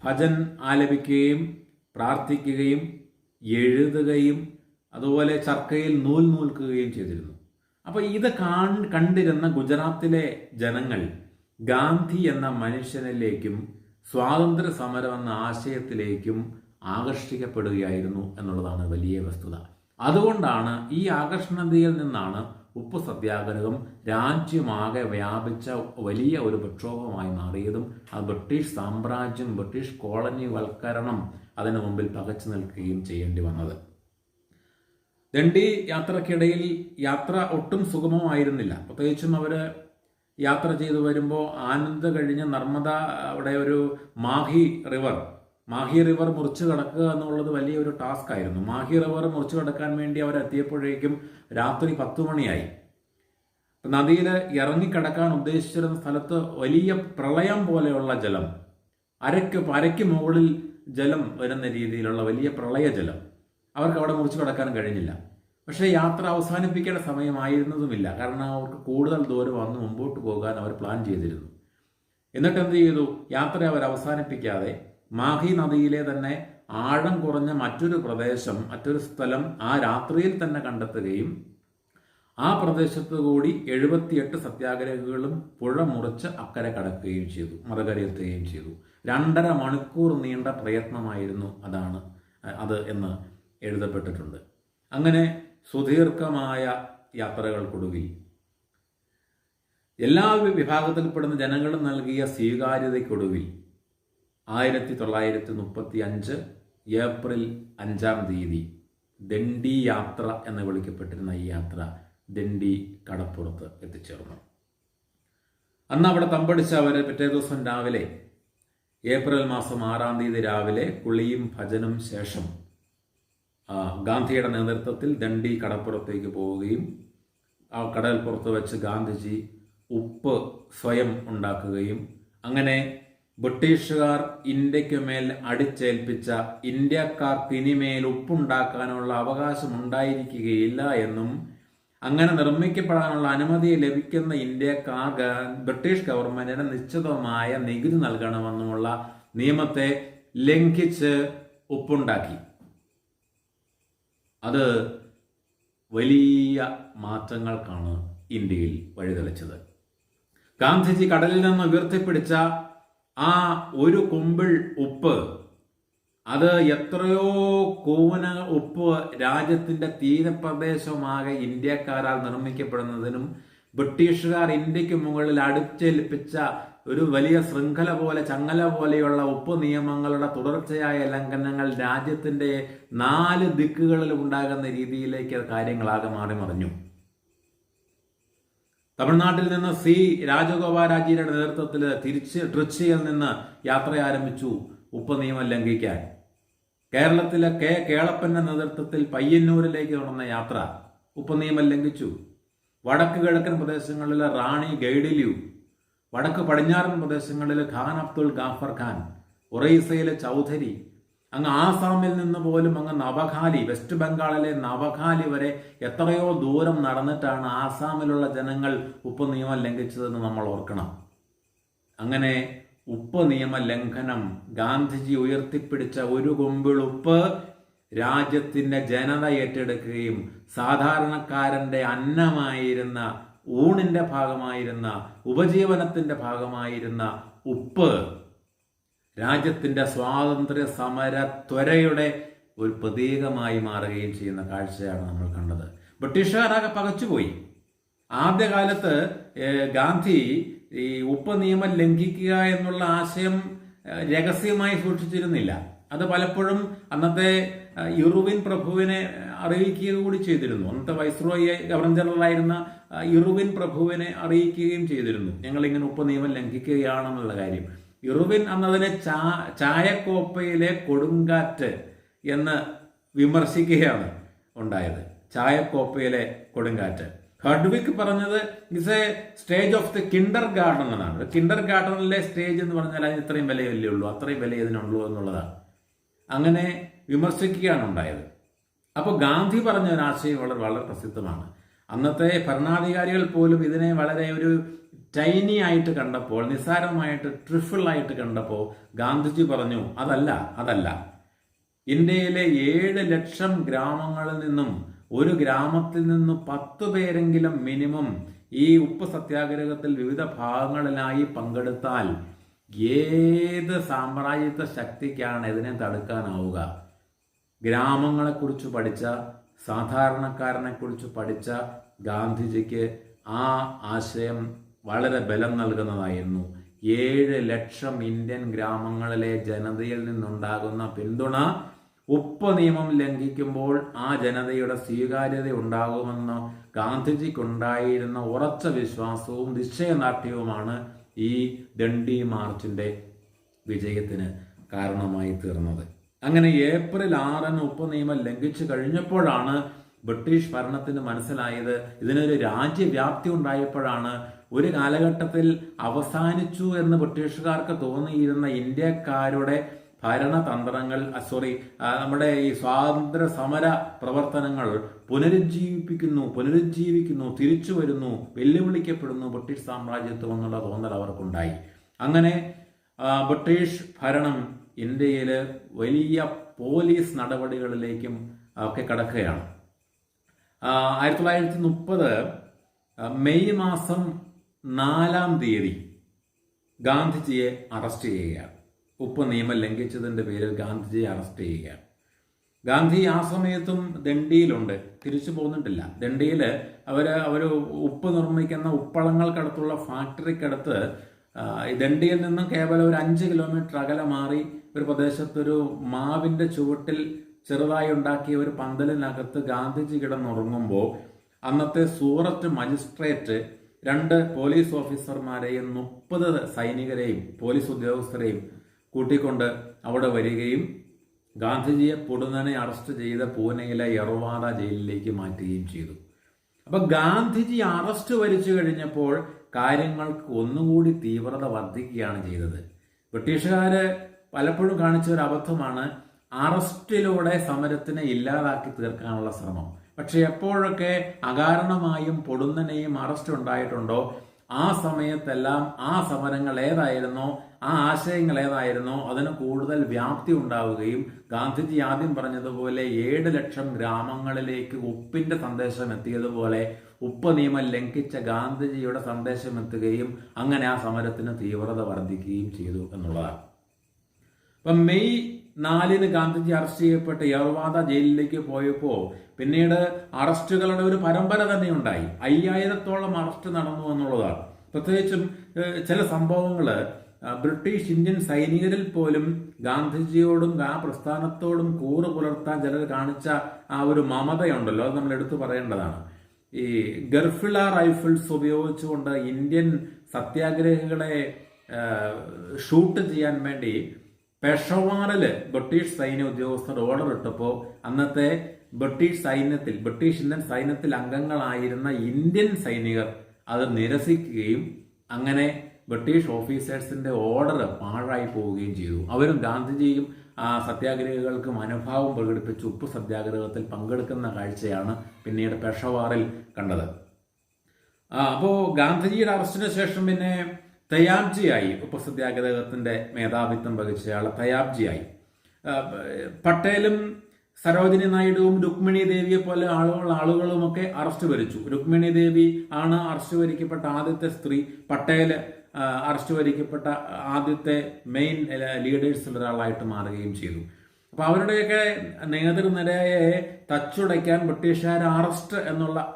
ഭജൻ ആലപിക്കുകയും പ്രാർത്ഥിക്കുകയും എഴുതുകയും അതുപോലെ ചർക്കയിൽ നൂൽക്കുകയും ചെയ്തിരുന്നു. അപ്പോൾ ഇത് കണ്ടിരുന്ന ഗുജറാത്തിലെ ജനങ്ങൾ ഗാന്ധി എന്ന മനുഷ്യനിലേക്കും സ്വാതന്ത്ര്യ സമരം എന്ന ആശയത്തിലേക്കും ആകർഷിക്കപ്പെടുകയായിരുന്നു എന്നുള്ളതാണ് വലിയ വസ്തുത. അതുകൊണ്ടാണ് ഈ ആകർഷണതയിൽ നിന്നാണ് ഉപ്പ് സത്യാഗ്രഹം രാജ്യമാകെ വ്യാപിച്ച വലിയ ഒരു പ്രക്ഷോഭമായി മാറിയതും അത് ബ്രിട്ടീഷ് സാമ്രാജ്യം, ബ്രിട്ടീഷ് കോളനി വൽക്കരണം അതിനു മുമ്പിൽ പകച്ചു നിൽക്കുകയും ചെയ്യേണ്ടി വന്നത്. ദണ്ഡി യാത്രക്കിടയിൽ യാത്ര ഒട്ടും സുഗമമായിരുന്നില്ല. പ്രത്യേകിച്ചും അവർ യാത്ര ചെയ്തു വരുമ്പോൾ ആനന്ദ് കഴിഞ്ഞ് നർമ്മദ അവിടെ ഒരു മാഹി റിവർ മുറിച്ച് കടക്കുക എന്നുള്ളത് വലിയൊരു ടാസ്ക് ആയിരുന്നു. മാഹി റിവർ മുറിച്ച് കടക്കാൻ വേണ്ടി അവരെത്തിയപ്പോഴേക്കും രാത്രി 10 മണിയായി. നദിയിൽ ഇറങ്ങിക്കിടക്കാൻ ഉദ്ദേശിച്ചിരുന്ന സ്ഥലത്ത് വലിയ പ്രളയം പോലെയുള്ള ജലം, അരയ്ക്ക് മുകളിൽ ജലം വരുന്ന രീതിയിലുള്ള വലിയ പ്രളയജലം, അവർക്ക് അവിടെ മുറിച്ച് കടക്കാൻ കഴിഞ്ഞില്ല. പക്ഷേ യാത്ര അവസാനിപ്പിക്കേണ്ട സമയമായിരുന്നതുമില്ല. കാരണം അവർക്ക് കൂടുതൽ ദൂരം വന്ന് മുമ്പോട്ട് പോകാൻ അവർ പ്ലാൻ ചെയ്തിരുന്നു. എന്നിട്ട് എന്ത് ചെയ്തു? യാത്ര അവർ അവസാനിപ്പിക്കാതെ മാഹി നദിയിലെ തന്നെ ആഴം കുറഞ്ഞ മറ്റൊരു സ്ഥലം ആ രാത്രിയിൽ തന്നെ കണ്ടെത്തുകയും ആ പ്രദേശത്ത് കൂടി 78 സത്യാഗ്രഹികളും പുഴ മുറിച്ച് അക്കരെ കടക്കുകയും ചെയ്തു, മറുകരയെത്തുകയും ചെയ്തു. 2.5 മണിക്കൂർ നീണ്ട പ്രയത്നമായിരുന്നു അത് എന്ന് എഴുതപ്പെട്ടിട്ടുണ്ട്. അങ്ങനെ സുദീർഘമായ യാത്രകൾക്കൊടുവിൽ എല്ലാ വിഭാഗത്തിൽപ്പെടുന്ന ജനങ്ങളും നൽകിയ സ്വീകാര്യതയ്ക്കൊടുവിൽ 1935 ഏപ്രിൽ 5-ാം തീയതി ദണ്ഡി യാത്ര എന്ന് വിളിക്കപ്പെട്ടിരുന്ന ഈ യാത്ര ദണ്ഡി കടപ്പുറത്ത് എത്തിച്ചേർന്നു. അന്ന് അവിടെ തമ്പടിച്ച അവർ പിറ്റേ ദിവസം രാവിലെ ഏപ്രിൽ മാസം 6-ാം തീയതി രാവിലെ കുളിയും ഭജനും ശേഷം ഗാന്ധിയുടെ നേതൃത്വത്തിൽ ദണ്ഡി കടപ്പുറത്തേക്ക് പോവുകയും ആ കടൽപ്പുറത്ത് വെച്ച് ഗാന്ധിജി ഉപ്പ് സ്വയം ഉണ്ടാക്കുകയും അങ്ങനെ ബ്രിട്ടീഷുകാർ ഇന്ത്യക്ക് മേൽ അടിച്ചേൽപ്പിച്ച ഇന്ത്യക്കാർക്ക് ഇനിമേൽ ഉപ്പുണ്ടാക്കാനുള്ള അവകാശം ഉണ്ടായിരിക്കുകയില്ല എന്നും അങ്ങനെ നിർമ്മിക്കപ്പെടാനുള്ള അനുമതി ലഭിക്കുന്ന ഇന്ത്യക്കാർ ബ്രിട്ടീഷ് ഗവൺമെന്റിന് നിശ്ചിതമായ നികുതി നൽകണമെന്നുമുള്ള നിയമത്തെ ലംഘിച്ച് ഉപ്പുണ്ടാക്കി. അത് വലിയ മാറ്റങ്ങൾക്കാണ് ഇന്ത്യയിൽ വഴിതെളിച്ചത്. ഗാന്ധിജി കടലിൽ നിന്ന് ഉയർത്തിപ്പിടിച്ച ആ ഒരു കുമ്പിൾ ഉപ്പ്, അത് എത്രയോ കൂന ഉപ്പ് രാജ്യത്തിന്റെ തീരപ്രദേശമാകെ ഇന്ത്യക്കാരാൽ നിർമ്മിക്കപ്പെടുന്നതിനും ബ്രിട്ടീഷുകാർ ഇന്ത്യക്ക് മുകളിൽ അടിച്ചേൽപ്പിച്ച ഒരു വലിയ ശൃംഖല പോലെ, ചങ്ങല പോലെയുള്ള ഉപ്പ് നിയമങ്ങളുടെ തുടർച്ചയായ ലംഘനങ്ങൾ രാജ്യത്തിന്റെ 4 ദിക്കുകളിൽ ഉണ്ടാകുന്ന രീതിയിലേക്ക് കാര്യങ്ങളാകെ മാറി മറിഞ്ഞു. തമിഴ്നാട്ടിൽ നിന്ന് സി രാജഗോപാലാജിയുടെ നേതൃത്വത്തിൽ ട്രിച്ചിയിൽ നിന്ന് യാത്ര ആരംഭിച്ചു ഉപ്പ് നിയമം ലംഘിക്കാൻ. കേരളത്തിലെ കെ കേളപ്പന്റെ നേതൃത്വത്തിൽ പയ്യന്നൂരിലേക്ക് നടന്ന യാത്ര ഉപ്പ് നിയമം ലംഘിച്ചു. വടക്ക് കിഴക്കൻ പ്രദേശങ്ങളിലെ റാണി ഗൈഡിലിയു, വടക്ക് പടിഞ്ഞാറൻ പ്രദേശങ്ങളിലെ ഖാൻ അബ്ദുൾ ഗാഫർ ഖാൻ, ഒറീസയിലെ ചൗധരി, അങ്ങ് ആസാമിൽ നിന്ന് പോലും അങ്ങ് നവഖാലി, വെസ്റ്റ് ബംഗാളിലെ നവഖാലി വരെ എത്രയോ ദൂരം നടന്നിട്ടാണ് ആസാമിലുള്ള ജനങ്ങൾ ഉപ്പ് നിയമം ലംഘിച്ചതെന്ന് നമ്മൾ ഓർക്കണം. അങ്ങനെ ഉപ്പ് നിയമ ലംഘനം, ഗാന്ധിജി ഉയർത്തിപ്പിടിച്ച ഒരു കുമ്പിൾ ഉപ്പ് രാജ്യത്തിന്റെ ജനത ഏറ്റെടുക്കുകയും സാധാരണക്കാരന്റെ അന്നമായിരുന്ന, ഊണിന്റെ ഭാഗമായിരുന്ന, ഉപജീവനത്തിന്റെ ഭാഗമായിരുന്ന ഉപ്പ് രാജ്യത്തിന്റെ സ്വാതന്ത്ര്യ സമര ത്വരയുടെ ഒരു പ്രതീകമായി മാറുകയും ചെയ്യുന്ന കാഴ്ചയാണ് നമ്മൾ കണ്ടത്. ബ്രിട്ടീഷുകാരാകെ പകച്ചുപോയി. ആദ്യകാലത്ത് ഗാന്ധി ഈ ഉപ്പ് നിയമം ലംഘിക്കുക എന്നുള്ള ആശയം രഹസ്യമായി സൂക്ഷിച്ചിരുന്നില്ല. അത് പലപ്പോഴും അന്നത്തെ ഇറുവിൻ പ്രഭുവിനെ അറിയിക്കുക കൂടി ചെയ്തിരുന്നു. അന്നത്തെ വൈസ്രോയി ഗവർണർ ജനറലായിരുന്ന ഇറുവിൻ പ്രഭുവിനെ അറിയിക്കുകയും ചെയ്തിരുന്നു, ഞങ്ങളിങ്ങനെ ഉപ്പ് നിയമം ലംഘിക്കുകയാണെന്നുള്ള കാര്യം. ഇറുവിൻ അന്നതിനെ ചായക്കോപ്പയിലെ കൊടുങ്കാറ്റ് എന്ന് വിമർശിക്കുകയാണ് ഉണ്ടായത്. ചായക്കോപ്പയിലെ കൊടുങ്കാറ്റ്. ഹഡ്വിക് പറഞ്ഞത് it's A stage of the Kinder garden എന്നാണ്. കിൻഡർ ഗാർഡനിലെ സ്റ്റേജ് എന്ന് പറഞ്ഞാൽ അതിന് ഇത്രയും വിലയല്ലേ ഉള്ളൂ, അത്രയും വില ഇതിനുള്ളൂ എന്നുള്ളതാണ്. അങ്ങനെ വിമർശിക്കുകയാണ് ഉണ്ടായത്. അപ്പോൾ ഗാന്ധി പറഞ്ഞ ഒരു ആശയം വളരെ പ്രസിദ്ധമാണ്. അന്നത്തെ ഭരണാധികാരികൾ പോലും ഇതിനെ വളരെ ഒരു ടൈനി ആയിട്ട് കണ്ടപ്പോൾ, നിസ്സാരമായിട്ട്, ട്രിഫിളായിട്ട് കണ്ടപ്പോൾ ഗാന്ധിജി പറഞ്ഞു, അതല്ല ഇന്ത്യയിലെ 7 ലക്ഷം ഗ്രാമങ്ങളിൽ നിന്നും ഒരു ഗ്രാമത്തിൽ നിന്ന് 10 പേരെങ്കിലും മിനിമം ഈ ഉപ്പ് സത്യാഗ്രഹത്തിൽ വിവിധ ഭാഗങ്ങളിലായി പങ്കെടുത്താൽ ഏത് സാമ്രാജ്യത്വ ശക്തിക്കാണ് ഇതിനെ തടുക്കാനാവുക? ഗ്രാമങ്ങളെക്കുറിച്ച് പഠിച്ച, സാധാരണക്കാരനെ കുറിച്ച് പഠിച്ച ഗാന്ധിജിക്ക് ആ ആശയം വളരെ ബലം നൽകുന്നതായിരുന്നു. 7 ലക്ഷം ഇന്ത്യൻ ഗ്രാമങ്ങളിലെ ജനതയിൽ നിന്നുണ്ടാകുന്ന പിന്തുണ ഉപ്പ് നിയമം ലംഘിക്കുമ്പോൾ ആ ജനതയുടെ സ്വീകാര്യത ഉണ്ടാകുമെന്ന് ഗാന്ധിജിക്കുണ്ടായിരുന്ന ഉറച്ച വിശ്വാസവും നിശ്ചയദാർഢ്യവുമാണ് ഈ ദണ്ഡി മാർച്ചിന്റെ വിജയത്തിന് കാരണമായി തീർന്നത്. അങ്ങനെ ഏപ്രിൽ 6 ഉപ്പ് നിയമം ലംഘിച്ചു കഴിഞ്ഞപ്പോഴാണ് ബ്രിട്ടീഷ് ഭരണത്തിന് മനസ്സിലായത്, ഇതിനൊരു രാജ്യവ്യാപ്തി ഉണ്ടായപ്പോഴാണ്, ഒരു കാലഘട്ടത്തിൽ അവസാനിച്ചു എന്ന് ബ്രിട്ടീഷുകാർക്ക് തോന്നിയിരുന്ന ഇന്ത്യക്കാരുടെ ഭരണതന്ത്രങ്ങൾ, നമ്മുടെ ഈ സ്വാതന്ത്ര്യ സമര പ്രവർത്തനങ്ങൾ പുനരുജ്ജീവിക്കുന്നു, തിരിച്ചു വരുന്നു, വെല്ലുവിളിക്കപ്പെടുന്നു ബ്രിട്ടീഷ് സാമ്രാജ്യത്വം എന്നുള്ള തോന്നൽ അവർക്കുണ്ടായി. അങ്ങനെ ബ്രിട്ടീഷ് ഭരണം ഇന്ത്യയിൽ വലിയ പോലീസ് നടപടികളിലേക്കും ഒക്കെ കടക്കുകയാണ്. 1930 മെയ് മാസം 4-ാം തീയതി ഗാന്ധിജിയെ അറസ്റ്റ് ചെയ്യുകയാണ്. ഉപ്പ് നിയമം ലംഘിച്ചതിന്റെ പേരിൽ ഗാന്ധിജിയെ അറസ്റ്റ് ചെയ്യുകയാണ്. ഗാന്ധി ആ സമയത്തും ദണ്ഡിയിലുണ്ട്, തിരിച്ചു പോന്നിട്ടില്ല. ദണ്ഡിയിൽ അവർ ഉപ്പ് നിർമ്മിക്കുന്ന ഉപ്പളങ്ങൾക്കടുത്തുള്ള ഫാക്ടറിക്കടുത്ത് ദണ്ഡിയിൽ നിന്നും കേവലം ഒരു 5 കിലോമീറ്റർ അകലെ മാറി ഒരു പ്രദേശത്തൊരു മാവിന്റെ ചുവട്ടിൽ ചെറുതായി ഉണ്ടാക്കിയ ഒരു പന്തലിനകത്ത് ഗാന്ധിജി കിടന്നുറങ്ങുമ്പോൾ അന്നത്തെ സൂറത്ത് മജിസ്ട്രേറ്റ് 2 പോലീസ് ഓഫീസർമാരെയും 30 സൈനികരെയും പോലീസ് ഉദ്യോഗസ്ഥരെയും കൂട്ടിക്കൊണ്ട് അവിടെ വരികയും ഗാന്ധിജിയെ പൊടുന്നനെ അറസ്റ്റ് ചെയ്ത് പൂനെയിലെ യർവാദ ജയിലിലേക്ക് മാറ്റുകയും ചെയ്തു. അപ്പൊ ഗാന്ധിജി അറസ്റ്റ് വരിച്ചു കഴിഞ്ഞപ്പോൾ കാര്യങ്ങൾക്ക് ഒന്നുകൂടി തീവ്രത വർദ്ധിക്കുകയാണ് ചെയ്തത്. ബ്രിട്ടീഷുകാര് പലപ്പോഴും കാണിച്ച ഒരു അബദ്ധമാണ് അറസ്റ്റിലൂടെ സമരത്തിനെ ഇല്ലാതാക്കി തീർക്കാനുള്ള ശ്രമം. പക്ഷെ എപ്പോഴൊക്കെ അകാരണമായും പൊടുന്നനെയും അറസ്റ്റ് ഉണ്ടായിട്ടുണ്ടോ ആ സമയത്തെല്ലാം ആ സമരങ്ങൾ ഏതായിരുന്നോ, ആ ആശയങ്ങൾ ഏതായിരുന്നോ അതിന് കൂടുതൽ വ്യാപ്തി ഉണ്ടാവുകയും ഗാന്ധിജി ആദ്യം പറഞ്ഞതുപോലെ 7 ലക്ഷം ഗ്രാമങ്ങളിലേക്ക് ഉപ്പിന്റെ സന്ദേശം എത്തിയതുപോലെ ഉപ്പ് നിയമം ലംഘിച്ച ഗാന്ധിജിയുടെ സന്ദേശം എത്തുകയും അങ്ങനെ ആ സമരത്തിന് തീവ്രത വർദ്ധിക്കുകയും ചെയ്തു എന്നുള്ളതാണ്. അപ്പം മെയ് 4 ഗാന്ധിജി അറസ്റ്റ് ചെയ്യപ്പെട്ട് യർവാദ ജയിലിലേക്ക് പോയപ്പോൾ പിന്നീട് അറസ്റ്റുകളുടെ ഒരു പരമ്പര തന്നെ ഉണ്ടായി. 5000-ഓളം അറസ്റ്റ് നടന്നു എന്നുള്ളതാണ്. പ്രത്യേകിച്ചും ചില സംഭവങ്ങൾ ബ്രിട്ടീഷ് ഇന്ത്യൻ സൈനികരിൽ പോലും ഗാന്ധിജിയോടും ആ പ്രസ്ഥാനത്തോടും കൂറ് പുലർത്താൻ ചിലർ കാണിച്ച ആ ഒരു മമതയുണ്ടല്ലോ, അത് നമ്മൾ എടുത്തു പറയേണ്ടതാണ്. ഈ ഗർഫിള റൈഫിൾസ് ഉപയോഗിച്ചുകൊണ്ട് ഇന്ത്യൻ സത്യാഗ്രഹികളെ ഷൂട്ട് ചെയ്യാൻ വേണ്ടി പെഷവാറില് ബ്രിട്ടീഷ് സൈന്യ ഉദ്യോഗസ്ഥർ ഓർഡർ ഇട്ടപ്പോൾ അന്നത്തെ ബ്രിട്ടീഷ് ഇന്ത്യൻ സൈന്യത്തിൽ അംഗങ്ങളായിരുന്ന ഇന്ത്യൻ സൈനികർ അത് നിരസിക്കുകയും അങ്ങനെ ബ്രിട്ടീഷ് ഓഫീസേഴ്സിന്റെ ഓർഡർ പാഴായി പോവുകയും ചെയ്തു. അവരും ഗാന്ധിജിയും സത്യാഗ്രഹികൾക്കും അനുഭാവം പ്രകടിപ്പിച്ച് ഉപ്പ് സത്യാഗ്രഹത്തിൽ പങ്കെടുക്കുന്ന കാഴ്ചയാണ് പിന്നീട് പെഷവാറിൽ കണ്ടത്. അപ്പോൾ ഗാന്ധിജിയുടെ അറസ്റ്റിന് ശേഷം പിന്നെ തയാബ്ജിയായി, ഉപ്പ് സത്യാഗ്രഹത്തിന്റെ മേധാവിത്വം വഹിച്ചയാൾ തയാബ്ജിയായി. പട്ടേലും സരോജിനി നായിഡുവും രുക്മിണി ദേവിയെ പോലെ ആളുകളുമൊക്കെ അറസ്റ്റ് വരിച്ചു. രുക്മിണി ദേവി ആണ് അറസ്റ്റ് വരിക്കപ്പെട്ട ആദ്യത്തെ സ്ത്രീ. പട്ടേൽ അറസ്റ്റ് വരിക്കപ്പെട്ട ആദ്യത്തെ മെയിൻ ലീഡേഴ്സിൽ ഒരാളായിട്ട് മാറുകയും ചെയ്തു. അപ്പൊ അവരുടെയൊക്കെ നേതൃനിരയെ തച്ചുടയ്ക്കാൻ ബ്രിട്ടീഷുകാർ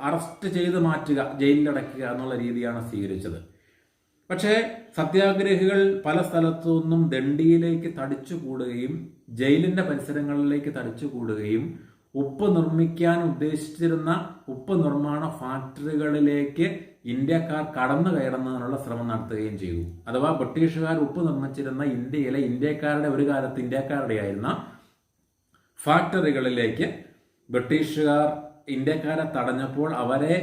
അറസ്റ്റ് ചെയ്ത് മാറ്റുക, ജയിലിലടയ്ക്കുക എന്നുള്ള രീതിയാണ് സ്വീകരിച്ചത്. പക്ഷേ സത്യാഗ്രഹികൾ പല സ്ഥലത്തു നിന്നും ദണ്ഡിയിലേക്ക് തടിച്ചുകൂടുകയും ജയിലിന്റെ പരിസരങ്ങളിലേക്ക് തടിച്ചുകൂടുകയും ഉപ്പ് നിർമ്മിക്കാൻ ഉദ്ദേശിച്ചിരുന്ന ഉപ്പ് നിർമ്മാണ ഫാക്ടറികളിലേക്ക് ഇന്ത്യക്കാർ കടന്നു കയറുന്നതിനുള്ള ശ്രമം നടത്തുകയും ചെയ്തു. അഥവാ ബ്രിട്ടീഷുകാർ ഉപ്പ് നിർമ്മിച്ചിരുന്ന ഇന്ത്യക്കാരുടെ ഒരു കാലത്ത് ഇന്ത്യക്കാരുടെ ആയിരുന്ന ഫാക്ടറികളിലേക്ക് ബ്രിട്ടീഷുകാർ ഇന്ത്യക്കാരെ തടഞ്ഞപ്പോൾ അവരെ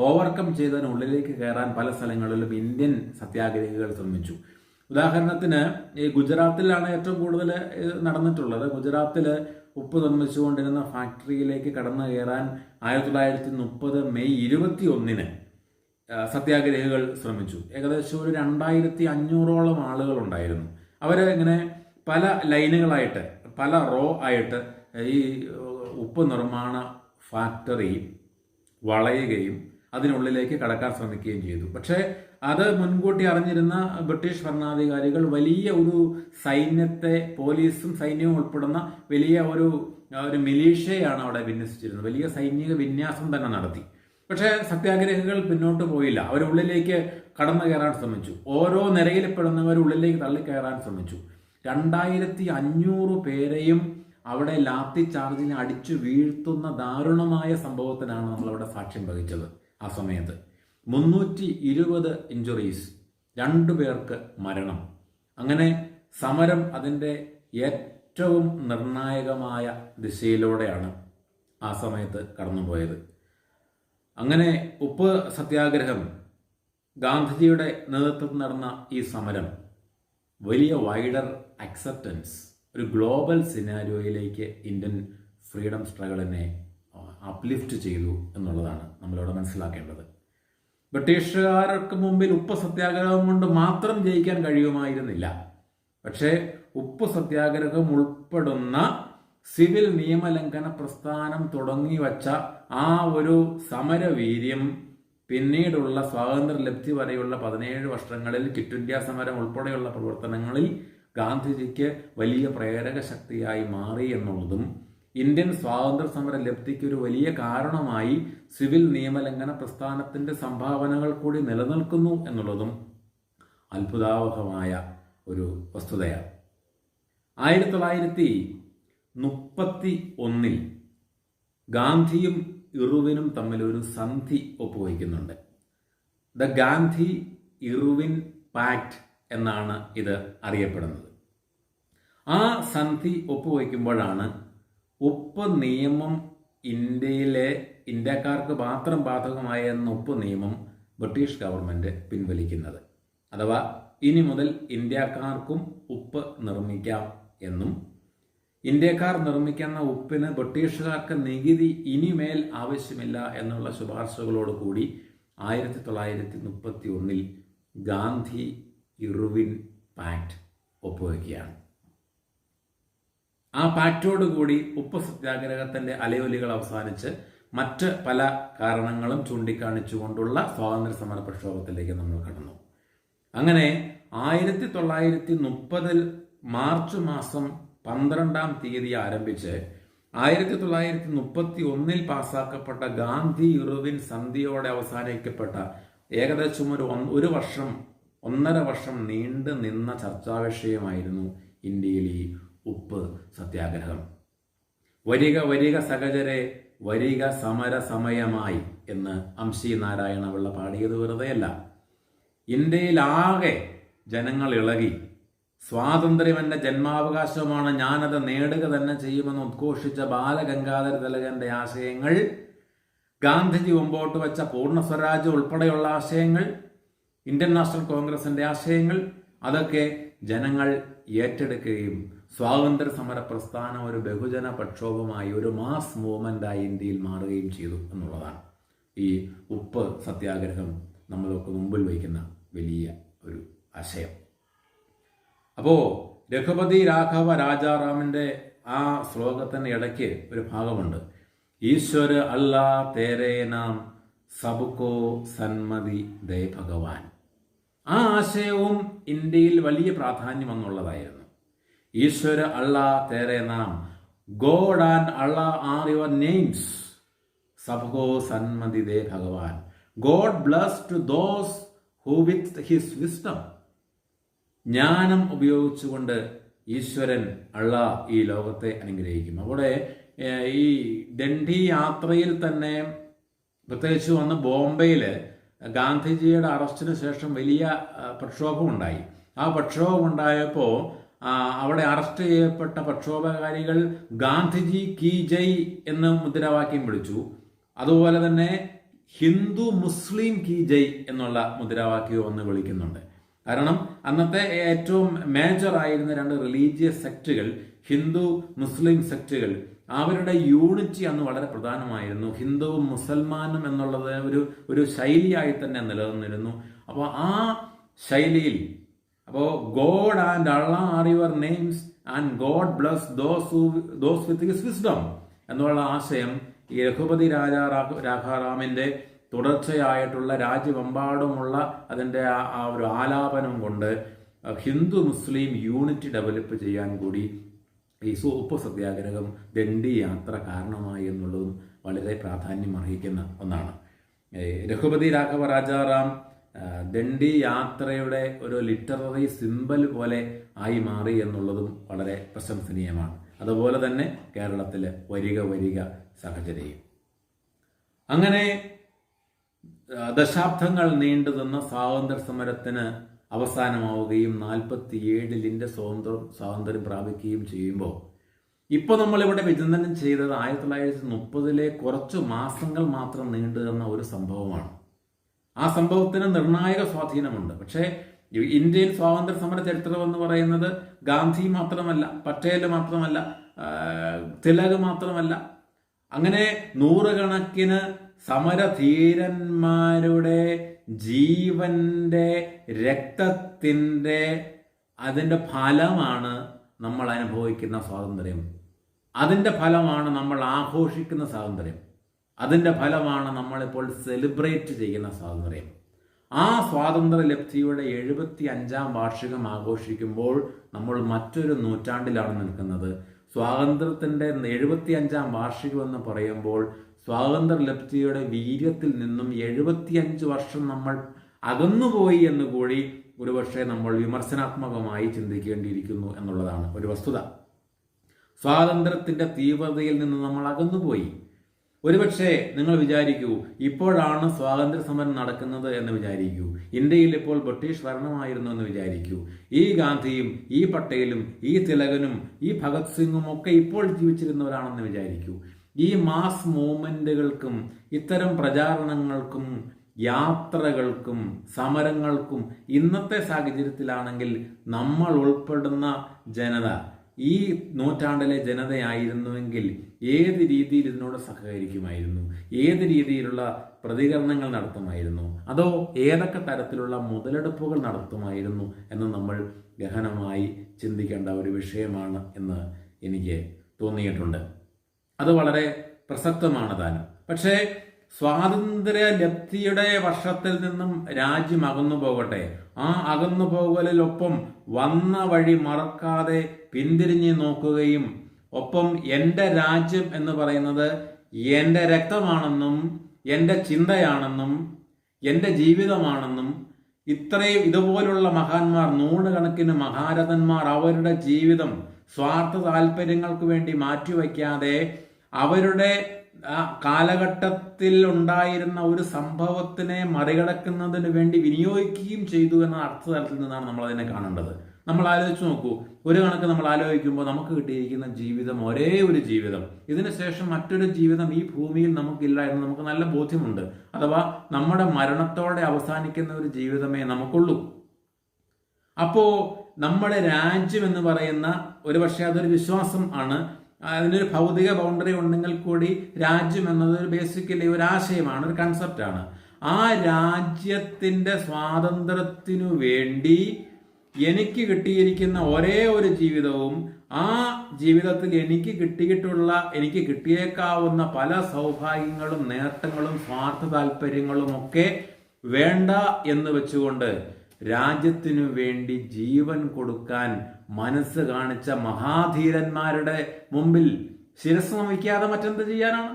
ഓവർകം ചെയ്തതിനുള്ളിലേക്ക് കയറാൻ പല സ്ഥലങ്ങളിലും ഇന്ത്യൻ സത്യാഗ്രഹികൾ ശ്രമിച്ചു. ഉദാഹരണത്തിന് ഈ ഗുജറാത്തിലാണ് ഏറ്റവും കൂടുതൽ നടന്നിട്ടുള്ളത്. ഗുജറാത്തിൽ ഉപ്പ് നിർമ്മിച്ചുകൊണ്ടിരുന്ന ഫാക്ടറിയിലേക്ക് കടന്നു കയറാൻ 1930 മെയ് 21 സത്യാഗ്രഹികൾ ശ്രമിച്ചു. ഏകദേശം ഒരു 2500ഓളം ആളുകൾ ഉണ്ടായിരുന്നു. ഇങ്ങനെ പല ലൈനുകളായിട്ട്, പല റോ ആയിട്ട് ഈ ഉപ്പ് നിർമ്മാണ ഫാക്ടറി വളയുകയും അതിനുള്ളിലേക്ക് കടക്കാൻ ശ്രമിക്കുകയും ചെയ്തു. പക്ഷേ അത് മുൻകൂട്ടി അറിഞ്ഞിരുന്ന ബ്രിട്ടീഷ് ഭരണാധികാരികൾ വലിയ ഒരു സൈന്യത്തെ, പോലീസും സൈന്യവും ഉൾപ്പെടുന്ന വലിയ ഒരു മിലീഷ്യയാണ് അവിടെ വിന്യസിച്ചിരുന്നത്. വലിയ സൈനിക വിന്യാസം തന്നെ നടത്തി. പക്ഷേ സത്യാഗ്രഹികൾ പിന്നോട്ട് പോയില്ല. അവരുള്ളിലേക്ക് കടന്നു കയറാൻ ശ്രമിച്ചു. ഓരോ നിരയിൽപ്പെടുന്നവർ ഉള്ളിലേക്ക് തള്ളിക്കയറാൻ ശ്രമിച്ചു. 2500 പേരെയും അവിടെ ലാത്തി ചാർജിന് അടിച്ചു വീഴ്ത്തുന്ന ദാരുണമായ സംഭവത്തിനാണ് നമ്മളവിടെ സാക്ഷ്യം വഹിച്ചത്. ആ സമയത്ത് 320 ഇഞ്ചുറീസ്, 2 പേർക്ക് മരണം. അങ്ങനെ സമരം അതിൻ്റെ ഏറ്റവും നിർണായകമായ ദിശയിലൂടെയാണ് ആ സമയത്ത് കടന്നുപോയത്. അങ്ങനെ ഉപ്പ് സത്യാഗ്രഹം, ഗാന്ധിജിയുടെ നേതൃത്വത്തിൽ നടന്ന ഈ സമരം വലിയ വൈഡർ അക്സെപ്റ്റൻസ്, ഒരു ഗ്ലോബൽ സിനാരിയോയിലേക്ക് ഇന്ത്യൻ ഫ്രീഡം സ്ട്രഗിളിനെ അപ്ലിഫ്റ്റ് ചെയ്തു എന്നുള്ളതാണ് നമ്മളിവിടെ മനസ്സിലാക്കേണ്ടത്. ബ്രിട്ടീഷുകാർക്ക് മുമ്പിൽ ഉപ്പ് സത്യാഗ്രഹം കൊണ്ട് മാത്രം ജയിക്കാൻ കഴിയുമായിരുന്നില്ല. പക്ഷേ ഉപ്പ് സത്യാഗ്രഹം ഉൾപ്പെടുന്ന സിവിൽ നിയമലംഘന പ്രസ്ഥാനം തുടങ്ങി വച്ച ആ ഒരു സമരവീര്യം പിന്നീടുള്ള സ്വാതന്ത്ര്യലബ്ധി വരെയുള്ള 17 വർഷങ്ങളിൽ ക്വിറ്റ് ഇന്ത്യ സമരം ഉൾപ്പെടെയുള്ള പ്രവർത്തനങ്ങളിൽ ഗാന്ധിജിക്ക് വലിയ പ്രേരക ശക്തിയായി മാറി എന്നുള്ളതും ഇന്ത്യൻ സ്വാതന്ത്ര്യ സമര ലബ്ധിക്ക് ഒരു വലിയ കാരണമായി സിവിൽ നിയമലംഘന പ്രസ്ഥാനത്തിന്റെ സംഭാവനകൾ കൂടി നിലനിൽക്കുന്നു എന്നുള്ളതും അത്ഭുതാവഹമായ ഒരു വസ്തുതയാണ്. 1931 ഗാന്ധിയും ഇറുവിനും തമ്മിൽ ഒരു സന്ധി ഒപ്പുവയ്ക്കുന്നുണ്ട്. ദ ഗാന്ധി ഇറുവിൻ പാക്ട് എന്നാണ് ഇത് അറിയപ്പെടുന്നത്. ആ സന്ധി ഒപ്പുവയ്ക്കുമ്പോഴാണ് ഉപ്പ് നിയമം ഇന്ത്യക്കാർക്ക് മാത്രം ബാധകമായെന്ന ഉപ്പ് നിയമം ബ്രിട്ടീഷ് ഗവൺമെന്റ് പിൻവലിക്കുന്നത്. അഥവാ ഇനി മുതൽ ഇന്ത്യക്കാർക്കും ഉപ്പ് നിർമ്മിക്കാം എന്നും ഇന്ത്യക്കാർ നിർമ്മിക്കുന്ന ഉപ്പിന് ബ്രിട്ടീഷുകാർക്ക് നികുതി ഇനിമേൽ ആവശ്യമില്ല എന്നുള്ള ശുപാർശകളോട് കൂടി 1931 ഗാന്ധി ഇറുവിൻ പാക്ട് ഒപ്പുവയ്ക്കുകയാണ്. ആ പാക്റ്റോടുകൂടി ഉപ്പ് സത്യാഗ്രഹത്തിന്റെ അലയൊലികൾ അവസാനിച്ച് മറ്റ് പല കാരണങ്ങളും ചൂണ്ടിക്കാണിച്ചുകൊണ്ടുള്ള സ്വാതന്ത്ര്യ സമര പ്രക്ഷോഭത്തിലേക്ക് നമ്മൾ കടന്നു. അങ്ങനെ 1930 മാർച്ച് മാസം 12-ാം തീയതി ആരംഭിച്ച് 1931 പാസാക്കപ്പെട്ട ഗാന്ധി ഇറുവിൻ സന്ധിയോടെ അവസാനിക്കപ്പെട്ട ഏകദേശം ഒരു വർഷം 1.5 വർഷം നീണ്ടു നിന്ന ചർച്ചാ വിഷയമായിരുന്നു ഇന്ത്യയിൽ ഈ ഉപ്പ് സത്യാഗ്രഹം. വരിക വരിക സഹചരെ വരിക സമര സമയമായി എന്ന് അംശി നാരായണപിള്ള പാടിയത് വെറുതെയല്ല. ഇന്ത്യയിലാകെ ജനങ്ങൾ ഇളകി. സ്വാതന്ത്ര്യം എൻ്റെ ജന്മാവകാശമാണ്, ഞാനത് നേടുക തന്നെ ചെയ്യുമെന്ന് ഉദ്ഘോഷിച്ച ബാലഗംഗാധര തിലകന്റെ ആശയങ്ങൾ, ഗാന്ധിജി മുമ്പോട്ട് വെച്ച പൂർണ്ണ സ്വരാജ് ഉൾപ്പെടെയുള്ള ആശയങ്ങൾ, ഇന്ത്യൻ നാഷണൽ കോൺഗ്രസിന്റെ ആശയങ്ങൾ, അതൊക്കെ ജനങ്ങൾ ഏറ്റെടുക്കുകയും സ്വാതന്ത്ര്യ സമര പ്രസ്ഥാനം ഒരു ബഹുജന പ്രക്ഷോഭമായി, ഒരു മാസ് മൂവ്മെന്റായി ഇന്ത്യയിൽ മാറുകയും ചെയ്തു എന്നുള്ളതാണ് ഈ ഉപ്പ് സത്യാഗ്രഹം നമ്മളൊക്കെ മുമ്പിൽ വയ്ക്കുന്ന വലിയ ഒരു ആശയം. അപ്പോൾ രഘുപതി രാഘവ രാജാറാമിന്റെ ആ ശ്ലോകത്തിന് ഇടയ്ക്ക് ഒരു ഭാഗമുണ്ട്, ഈശ്വര അല്ലാ തേരേ നാം സബ്കോ സന്മതി ദേ ഭഗവാൻ. ആ ആശയവും ഇന്ത്യയിൽ വലിയ പ്രാധാന്യം എന്നുള്ളതായിരുന്നു. ഈശ്വര അല്ലാ തേരേ നാം, God and Allah are your names, സബ്കോ സന്മതി ദേ ഭഗവാൻ. God bless to those who with his wisdom. ജ്ഞാനം ഉപയോഗിച്ചുകൊണ്ട് ഈശ്വരൻ അള്ളാ ഈ ലോകത്തെ അനുഗ്രഹിക്കും. അവിടെ ഈ ദണ്ഡി യാത്രയിൽ തന്നെ പ്രത്യേകിച്ച് വന്ന് ബോംബെയിൽ ഗാന്ധിജിയുടെ അറസ്റ്റിന് ശേഷം വലിയ പ്രക്ഷോഭമുണ്ടായി. ആ പ്രക്ഷോഭം ഉണ്ടായപ്പോൾ അവിടെ അറസ്റ്റ് ചെയ്യപ്പെട്ട പ്രക്ഷോഭകാരികൾ ഗാന്ധിജി കി ജയ് എന്ന് മുദ്രാവാക്യം വിളിച്ചു. അതുപോലെ തന്നെ ഹിന്ദു മുസ്ലിം കി ജയ് എന്നുള്ള മുദ്രാവാക്യവും ഒന്ന് വിളിക്കുന്നുണ്ട്. കാരണം അന്നത്തെ ഏറ്റവും മേജർ ആയിരുന്ന 2 റിലീജിയസ് സെക്റ്റുകൾ, ഹിന്ദു മുസ്ലിം സെക്റ്റുകൾ, അവരുടെ യൂണിറ്റി അന്ന് വളരെ പ്രധാനമായിരുന്നു. ഹിന്ദുവും മുസൽമാനും എന്നുള്ളത് ഒരു ശൈലിയായി തന്നെ നിലനിന്നിരുന്നു. അപ്പോൾ ആ ശൈലിയിൽ God and Allah R your names and God bless those with his wisdom എന്നുള്ള ആശയം ഈ രഘുപതി രാജാറാമിന്റെ തുടർച്ചയായിട്ടുള്ള രാജ്യമെമ്പാടുമുള്ള അതിൻ്റെ ആ ഒരു ആലാപനം കൊണ്ട് ഹിന്ദു മുസ്ലിം യൂണിറ്റി ഡെവലപ്പ് ചെയ്യാൻ കൂടി ഈ ഉപ്പ് സത്യാഗ്രഹം, ദണ്ഡി യാത്ര കാരണമായി എന്നുള്ളതും വളരെ പ്രാധാന്യം അർഹിക്കുന്ന ഒന്നാണ്. രഘുപതി രാഘവ രാജാറാം ദണ്ഡി യാത്രയുടെ ഒരു ലിറ്റററി സിമ്പൽ പോലെ ആയി മാറി എന്നുള്ളതും വളരെ പ്രശംസനീയമാണ്. അതുപോലെ തന്നെ കേരളത്തിൽ വരിക വരിക സഹചര്യം. അങ്ങനെ ദശാബ്ദങ്ങൾ നീണ്ടു നിന്ന സ്വാതന്ത്ര്യ സമരത്തിന് അവസാനമാവുകയും 47 ഇന്ത്യ സ്വാതന്ത്ര്യം പ്രാപിക്കുകയും ചെയ്യുമ്പോൾ ഇപ്പോൾ നമ്മളിവിടെ വിചിന്തനം ചെയ്തത് 1930 കുറച്ച് മാസങ്ങൾ മാത്രം നീണ്ടു നിന്ന ഒരു സംഭവമാണ്. ആ സംഭവത്തിന് നിർണായക സ്വാധീനമുണ്ട്. പക്ഷേ ഇന്ത്യയിൽ സ്വാതന്ത്ര്യ സമര ചരിത്രം എന്ന് പറയുന്നത് ഗാന്ധി മാത്രമല്ല, പട്ടേൽ മാത്രമല്ല, തിലക് മാത്രമല്ല, അങ്ങനെ നൂറുകണക്കിന് സമരധീരന്മാരുടെ ജീവന്റെ രക്തത്തിൻ്റെ അതിൻ്റെ ഫലമാണ് നമ്മൾ അനുഭവിക്കുന്ന സ്വാതന്ത്ര്യം. അതിൻ്റെ ഫലമാണ് നമ്മൾ ആഘോഷിക്കുന്ന സ്വാതന്ത്ര്യം. അതിൻ്റെ ഫലമാണ് നമ്മളിപ്പോൾ സെലിബ്രേറ്റ് ചെയ്യുന്ന സ്വാതന്ത്ര്യം. ആ സ്വാതന്ത്ര്യ ലബ്ധിയുടെ 75-ാം വാർഷികം ആഘോഷിക്കുമ്പോൾ നമ്മൾ മറ്റൊരു നൂറ്റാണ്ടിലാണ് നിൽക്കുന്നത്. സ്വാതന്ത്ര്യത്തിൻ്റെ 75-ാം വാർഷികം എന്ന് പറയുമ്പോൾ സ്വാതന്ത്ര്യ ലബ്ധിയുടെ വീര്യത്തിൽ നിന്നും 75 വർഷം നമ്മൾ അകന്നുപോയി എന്ന് കൂടി ഒരുപക്ഷെ നമ്മൾ വിമർശനാത്മകമായി ചിന്തിക്കേണ്ടിയിരിക്കുന്നു എന്നുള്ളതാണ് ഒരു വസ്തുത. സ്വാതന്ത്ര്യത്തിന്റെ തീവ്രതയിൽ നിന്ന് നമ്മൾ അകന്നുപോയി. ഒരുപക്ഷെ നിങ്ങൾ വിചാരിക്കൂ, ഇപ്പോഴാണ് സ്വാതന്ത്ര്യ സമരം നടക്കുന്നത് എന്ന് വിചാരിക്കൂ. ഇന്ത്യയിൽ ഇപ്പോൾ ബ്രിട്ടീഷ് ഭരണമായിരുന്നു എന്ന് വിചാരിക്കൂ. ഈ ഗാന്ധിയും ഈ പട്ടേലും ഈ തിലകനും ഈ ഭഗത് സിംഗും ഒക്കെ ഇപ്പോൾ ജീവിച്ചിരുന്നവരാണെന്ന് വിചാരിക്കൂ. ഈ മാസ് മൂവ്മെന്റുകൾക്കും ഇത്തരം പ്രചാരണങ്ങൾക്കും യാത്രകൾക്കും സമരങ്ങൾക്കും ഇന്നത്തെ സാഹചര്യത്തിലാണെങ്കിൽ നമ്മൾ ഉൾപ്പെടുന്ന ജനത, ഈ നൂറ്റാണ്ടിലെ ജനതയായിരുന്നുവെങ്കിൽ ഏത് രീതിയിൽ ഇതിനോട് സഹകരിക്കുമായിരുന്നു, ഏത് രീതിയിലുള്ള പ്രതികരണങ്ങൾ നടത്തുമായിരുന്നു, അതോ ഏതൊക്കെ തരത്തിലുള്ള മുതലെടുപ്പുകൾ നടത്തുമായിരുന്നു എന്ന് നമ്മൾ ഗഹനമായി ചിന്തിക്കേണ്ട ഒരു വിഷയമാണ് എന്ന് എനിക്ക് തോന്നിയിട്ടുണ്ട്. അത് വളരെ പ്രസക്തമാണ് താനും. പക്ഷേ സ്വാതന്ത്ര്യ ലബ്ധിയുടെ വർഷത്തിൽ നിന്നും രാജ്യം അകന്നു പോകട്ടെ. ആ അകന്നു പോകലിലൊപ്പം വന്ന വഴി മറക്കാതെ പിന്തിരിഞ്ഞ് നോക്കുകയും ഒപ്പം എൻ്റെ രാജ്യം എന്ന് പറയുന്നത് എൻ്റെ രക്തമാണെന്നും എൻ്റെ ചിന്തയാണെന്നും എൻ്റെ ജീവിതമാണെന്നും ഇത്രയും ഇതുപോലുള്ള മഹാന്മാർ, നൂറുകണക്കിന് മഹാരഥന്മാർ അവരുടെ ജീവിതം സ്വാർത്ഥ താല്പര്യങ്ങൾക്ക് വേണ്ടി മാറ്റിവെക്കാതെ അവരുടെ കാലഘട്ടത്തിൽ ഉണ്ടായിരുന്ന ഒരു സംഭവത്തിനെ മറികടക്കുന്നതിന് വേണ്ടി വിനിയോഗിക്കുകയും ചെയ്തു എന്ന അർത്ഥതലത്തിൽ നിന്നാണ് നമ്മൾ അതിനെ കാണേണ്ടത്. നമ്മൾ ആലോചിച്ച് നോക്കൂ. ഒരു കണക്ക് നമ്മൾ ആലോചിക്കുമ്പോൾ നമുക്ക് കിട്ടിയിരിക്കുന്ന ജീവിതം ഒരേ ഒരു ജീവിതം, ഇതിനു ശേഷം മറ്റൊരു ജീവിതം ഈ ഭൂമിയിൽ നമുക്കില്ല എന്ന് നമുക്ക് നല്ല ബോധ്യമുണ്ട്. അഥവാ നമ്മുടെ മരണത്തോടെ അവസാനിക്കുന്ന ഒരു ജീവിതമേ നമുക്കുള്ളൂ. അപ്പോ നമ്മുടെ രാജ്യം എന്ന് പറയുന്ന, ഒരുപക്ഷെ അതൊരു വിശ്വാസം ആണ്, അതിനൊരു ഭൗതിക ബൗണ്ടറി ഉണ്ടെങ്കിൽ കൂടി രാജ്യം എന്നത് ഒരു ബേസിക്കലി ഒരു ആശയമാണ്, ഒരു കൺസെപ്റ്റാണ്. ആ രാജ്യത്തിന്റെ സ്വാതന്ത്ര്യത്തിനു വേണ്ടി എനിക്ക് കിട്ടിയിരിക്കുന്ന ഒരേ ഒരു ജീവിതവും ആ ജീവിതത്തിൽ എനിക്ക് കിട്ടിയേക്കാവുന്ന പല സൗഭാഗ്യങ്ങളും നേട്ടങ്ങളും സ്വാർത്ഥ താല്പര്യങ്ങളും ഒക്കെ വേണ്ട എന്ന് വെച്ചുകൊണ്ട് രാജ്യത്തിനു വേണ്ടി ജീവൻ കൊടുക്കാൻ മനസ്സ് കാണിച്ച മഹാധീരന്മാരുടെ മുമ്പിൽ ശിരസ് നമിക്കാതെ മറ്റെന്ത് ചെയ്യാനാണ്?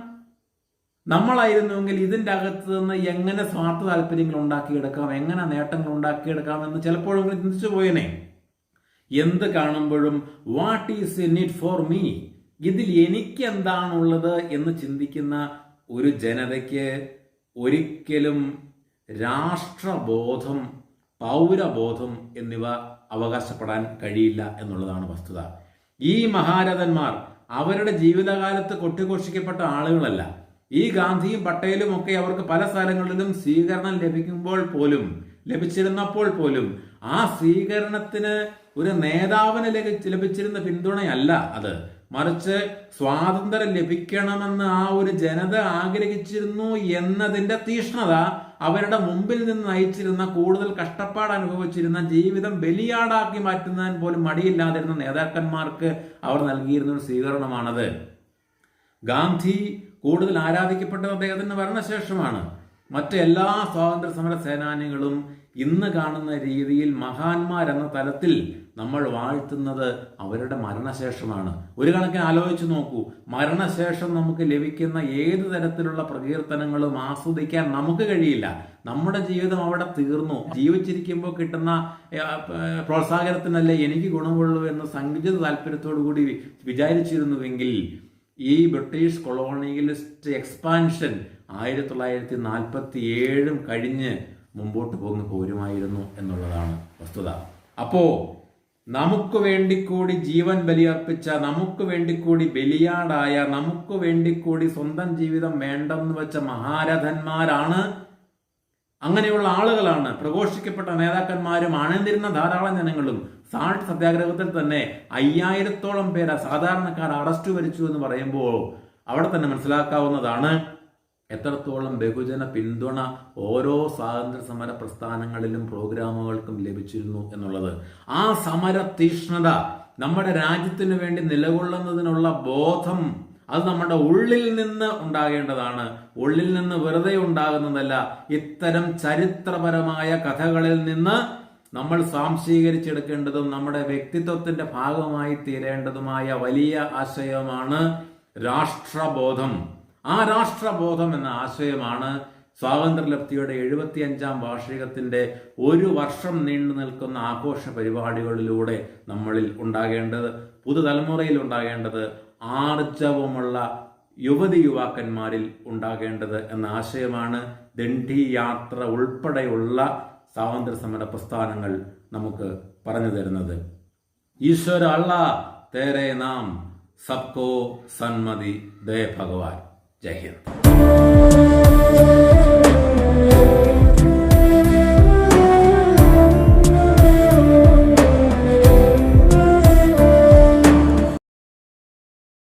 നമ്മളായിരുന്നുവെങ്കിൽ ഇതിൻ്റെ അകത്ത് നിന്ന് എങ്ങനെ സ്വാർത്ഥ താല്പര്യങ്ങൾ ഉണ്ടാക്കിയെടുക്കാം, എങ്ങനെ നേട്ടങ്ങൾ ഉണ്ടാക്കിയെടുക്കാം എന്ന് ചിലപ്പോഴെങ്കിലും ചിന്തിച്ചു പോയനെ. എന്ത് കാണുമ്പോഴും what is in it for me, ഇതിൽ എനിക്ക് എന്താണുള്ളത് എന്ന് ചിന്തിക്കുന്ന ഒരു ജനതയ്ക്ക് ഒരിക്കലും രാഷ്ട്രബോധം, പൗരബോധം എന്നിവ അവകാശപ്പെടാൻ കഴിയില്ല എന്നുള്ളതാണ് വസ്തുത. ഈ മഹാരഥന്മാർ അവരുടെ ജീവിതകാലത്ത് കൊട്ടിഘോഷിക്കപ്പെട്ട ആളുകളല്ല. ഈ ഗാന്ധിയും പട്ടേലും ഒക്കെ അവർക്ക് പല സ്ഥലങ്ങളിലും സ്വീകരണം ലഭിച്ചിരുന്നപ്പോൾ പോലും ആ സ്വീകരണത്തിന് ഒരു നേതാവിന് ലഭിച്ചിരുന്ന പിന്തുണയല്ല അത്, മറിച്ച് സ്വാതന്ത്ര്യം ലഭിക്കണമെന്ന് ആ ഒരു ജനത ആഗ്രഹിച്ചിരുന്നു എന്നതിന്റെ തീഷ്ണത അവരുടെ മുമ്പിൽ നിന്ന് നയിച്ചിരുന്ന, കൂടുതൽ കഷ്ടപ്പാട് അനുഭവിച്ചിരുന്ന, ജീവിതം ബലിയാടാക്കി മാറ്റുന്നതിന് പോലും മടിയില്ലാതിരുന്ന നേതാക്കന്മാർക്ക് അവർ നൽകിയിരുന്ന ഒരു സ്വീകരണമാണത്. ഗാന്ധി കൂടുതൽ ആരാധിക്കപ്പെട്ടത് അദ്ദേഹത്തിന്റെ ഭരണശേഷമാണ്. മറ്റെല്ലാ സ്വാതന്ത്ര്യ സമര സേനാനികളും ഇന്ന് കാണുന്ന രീതിയിൽ മഹാന്മാരെന്ന തലത്തിൽ നമ്മൾ വാഴ്ത്തുന്നത് അവരുടെ മരണശേഷമാണ്. ഒരു കണക്കിന് ആലോചിച്ച് നോക്കൂ, മരണശേഷം നമുക്ക് ലഭിക്കുന്ന ഏത് തരത്തിലുള്ള പ്രകീർത്തനങ്ങളും ആസ്വദിക്കാൻ നമുക്ക് കഴിയില്ല. നമ്മുടെ ജീവിതം അവിടെ തീർന്നു. ജീവിച്ചിരിക്കുമ്പോൾ കിട്ടുന്ന പ്രോത്സാഹനത്തിനല്ലേ എനിക്ക് ഗുണമുള്ളൂ എന്ന് സങ്കുചിത താല്പര്യത്തോടു കൂടി വിചാരിച്ചിരുന്നുവെങ്കിൽ ഈ ബ്രിട്ടീഷ് കൊളോണിയലിസ്റ്റ് എക്സ്പാൻഷൻ 1947 കഴിഞ്ഞ് മുമ്പോട്ട് പോരുമായിരുന്നു എന്നുള്ളതാണ് വസ്തുത. അപ്പോ നമുക്ക് വേണ്ടി കൂടി ജീവൻ ബലിയർപ്പിച്ച, നമുക്ക് വേണ്ടി കൂടി ബലിയാടായ, നമുക്ക് വേണ്ടി കൂടി സ്വന്തം ജീവിതം വേണ്ടെന്ന് വെച്ച മഹാരഥന്മാരാണ്, അങ്ങനെയുള്ള ആളുകളാണ്, പ്രഘോഷിക്കപ്പെട്ട നേതാക്കന്മാരും അണിനിരുന്ന ധാരാളം ജനങ്ങളും. സാൾട്ട് സത്യാഗ്രഹത്തിൽ തന്നെ 5000-ഓളം പേരെ സാധാരണക്കാർ അറസ്റ്റ് വരിച്ചു എന്ന് പറയുമ്പോൾ അവിടെ തന്നെ മനസ്സിലാക്കാവുന്നതാണ് എത്രത്തോളം ബഹുജന പിന്തുണ ഓരോ സ്വാതന്ത്ര്യ സമര പ്രസ്ഥാനങ്ങളിലും പ്രോഗ്രാമുകൾക്കും ലഭിച്ചിരുന്നു എന്നുള്ളത്. ആ സമര തീഷ്ണത, നമ്മുടെ രാജ്യത്തിന് വേണ്ടി നിലകൊള്ളുന്നതിനുള്ള ബോധം, അത് നമ്മുടെ ഉള്ളിൽ നിന്ന് ഉണ്ടാകേണ്ടതാണ്. ഉള്ളിൽ നിന്ന് വെറുതെ ഉണ്ടാകുന്നതല്ല. ഇത്തരം ചരിത്രപരമായ കഥകളിൽ നിന്ന് നമ്മൾ സ്വാംശീകരിച്ചെടുക്കേണ്ടതും നമ്മുടെ വ്യക്തിത്വത്തിന്റെ ഭാഗമായി തീരേണ്ടതുമായ വലിയ ആശയമാണ് രാഷ്ട്രബോധം. ആ രാഷ്ട്രബോധം എന്ന ആശയമാണ് സ്വാതന്ത്ര്യലബ്ധിയുടെ 75-ാം വാർഷികത്തിന്റെ ഒരു വർഷം നീണ്ടു നിൽക്കുന്ന ആഘോഷ പരിപാടികളിലൂടെ നമ്മളിൽ ഉണ്ടാകേണ്ടത്. പുതുതലമുറയിൽ ഉണ്ടാകേണ്ടത് ആർജവമുള്ള യുവതി യുവാക്കന്മാരിൽ ഉണ്ടാകേണ്ടത് എന്ന ആശയമാണ് ദണ്ഡി യാത്ര ഉൾപ്പെടെയുള്ള സ്വാതന്ത്ര്യ സമര പ്രസ്ഥാനങ്ങൾ നമുക്ക് പറഞ്ഞു തരുന്നത്. ഈശ്വര അല്ലാ തേരെ നാം സബ്കോ സന്മതി ദേ ഭഗവാൻ. ജയ് ഹിന്ദ്.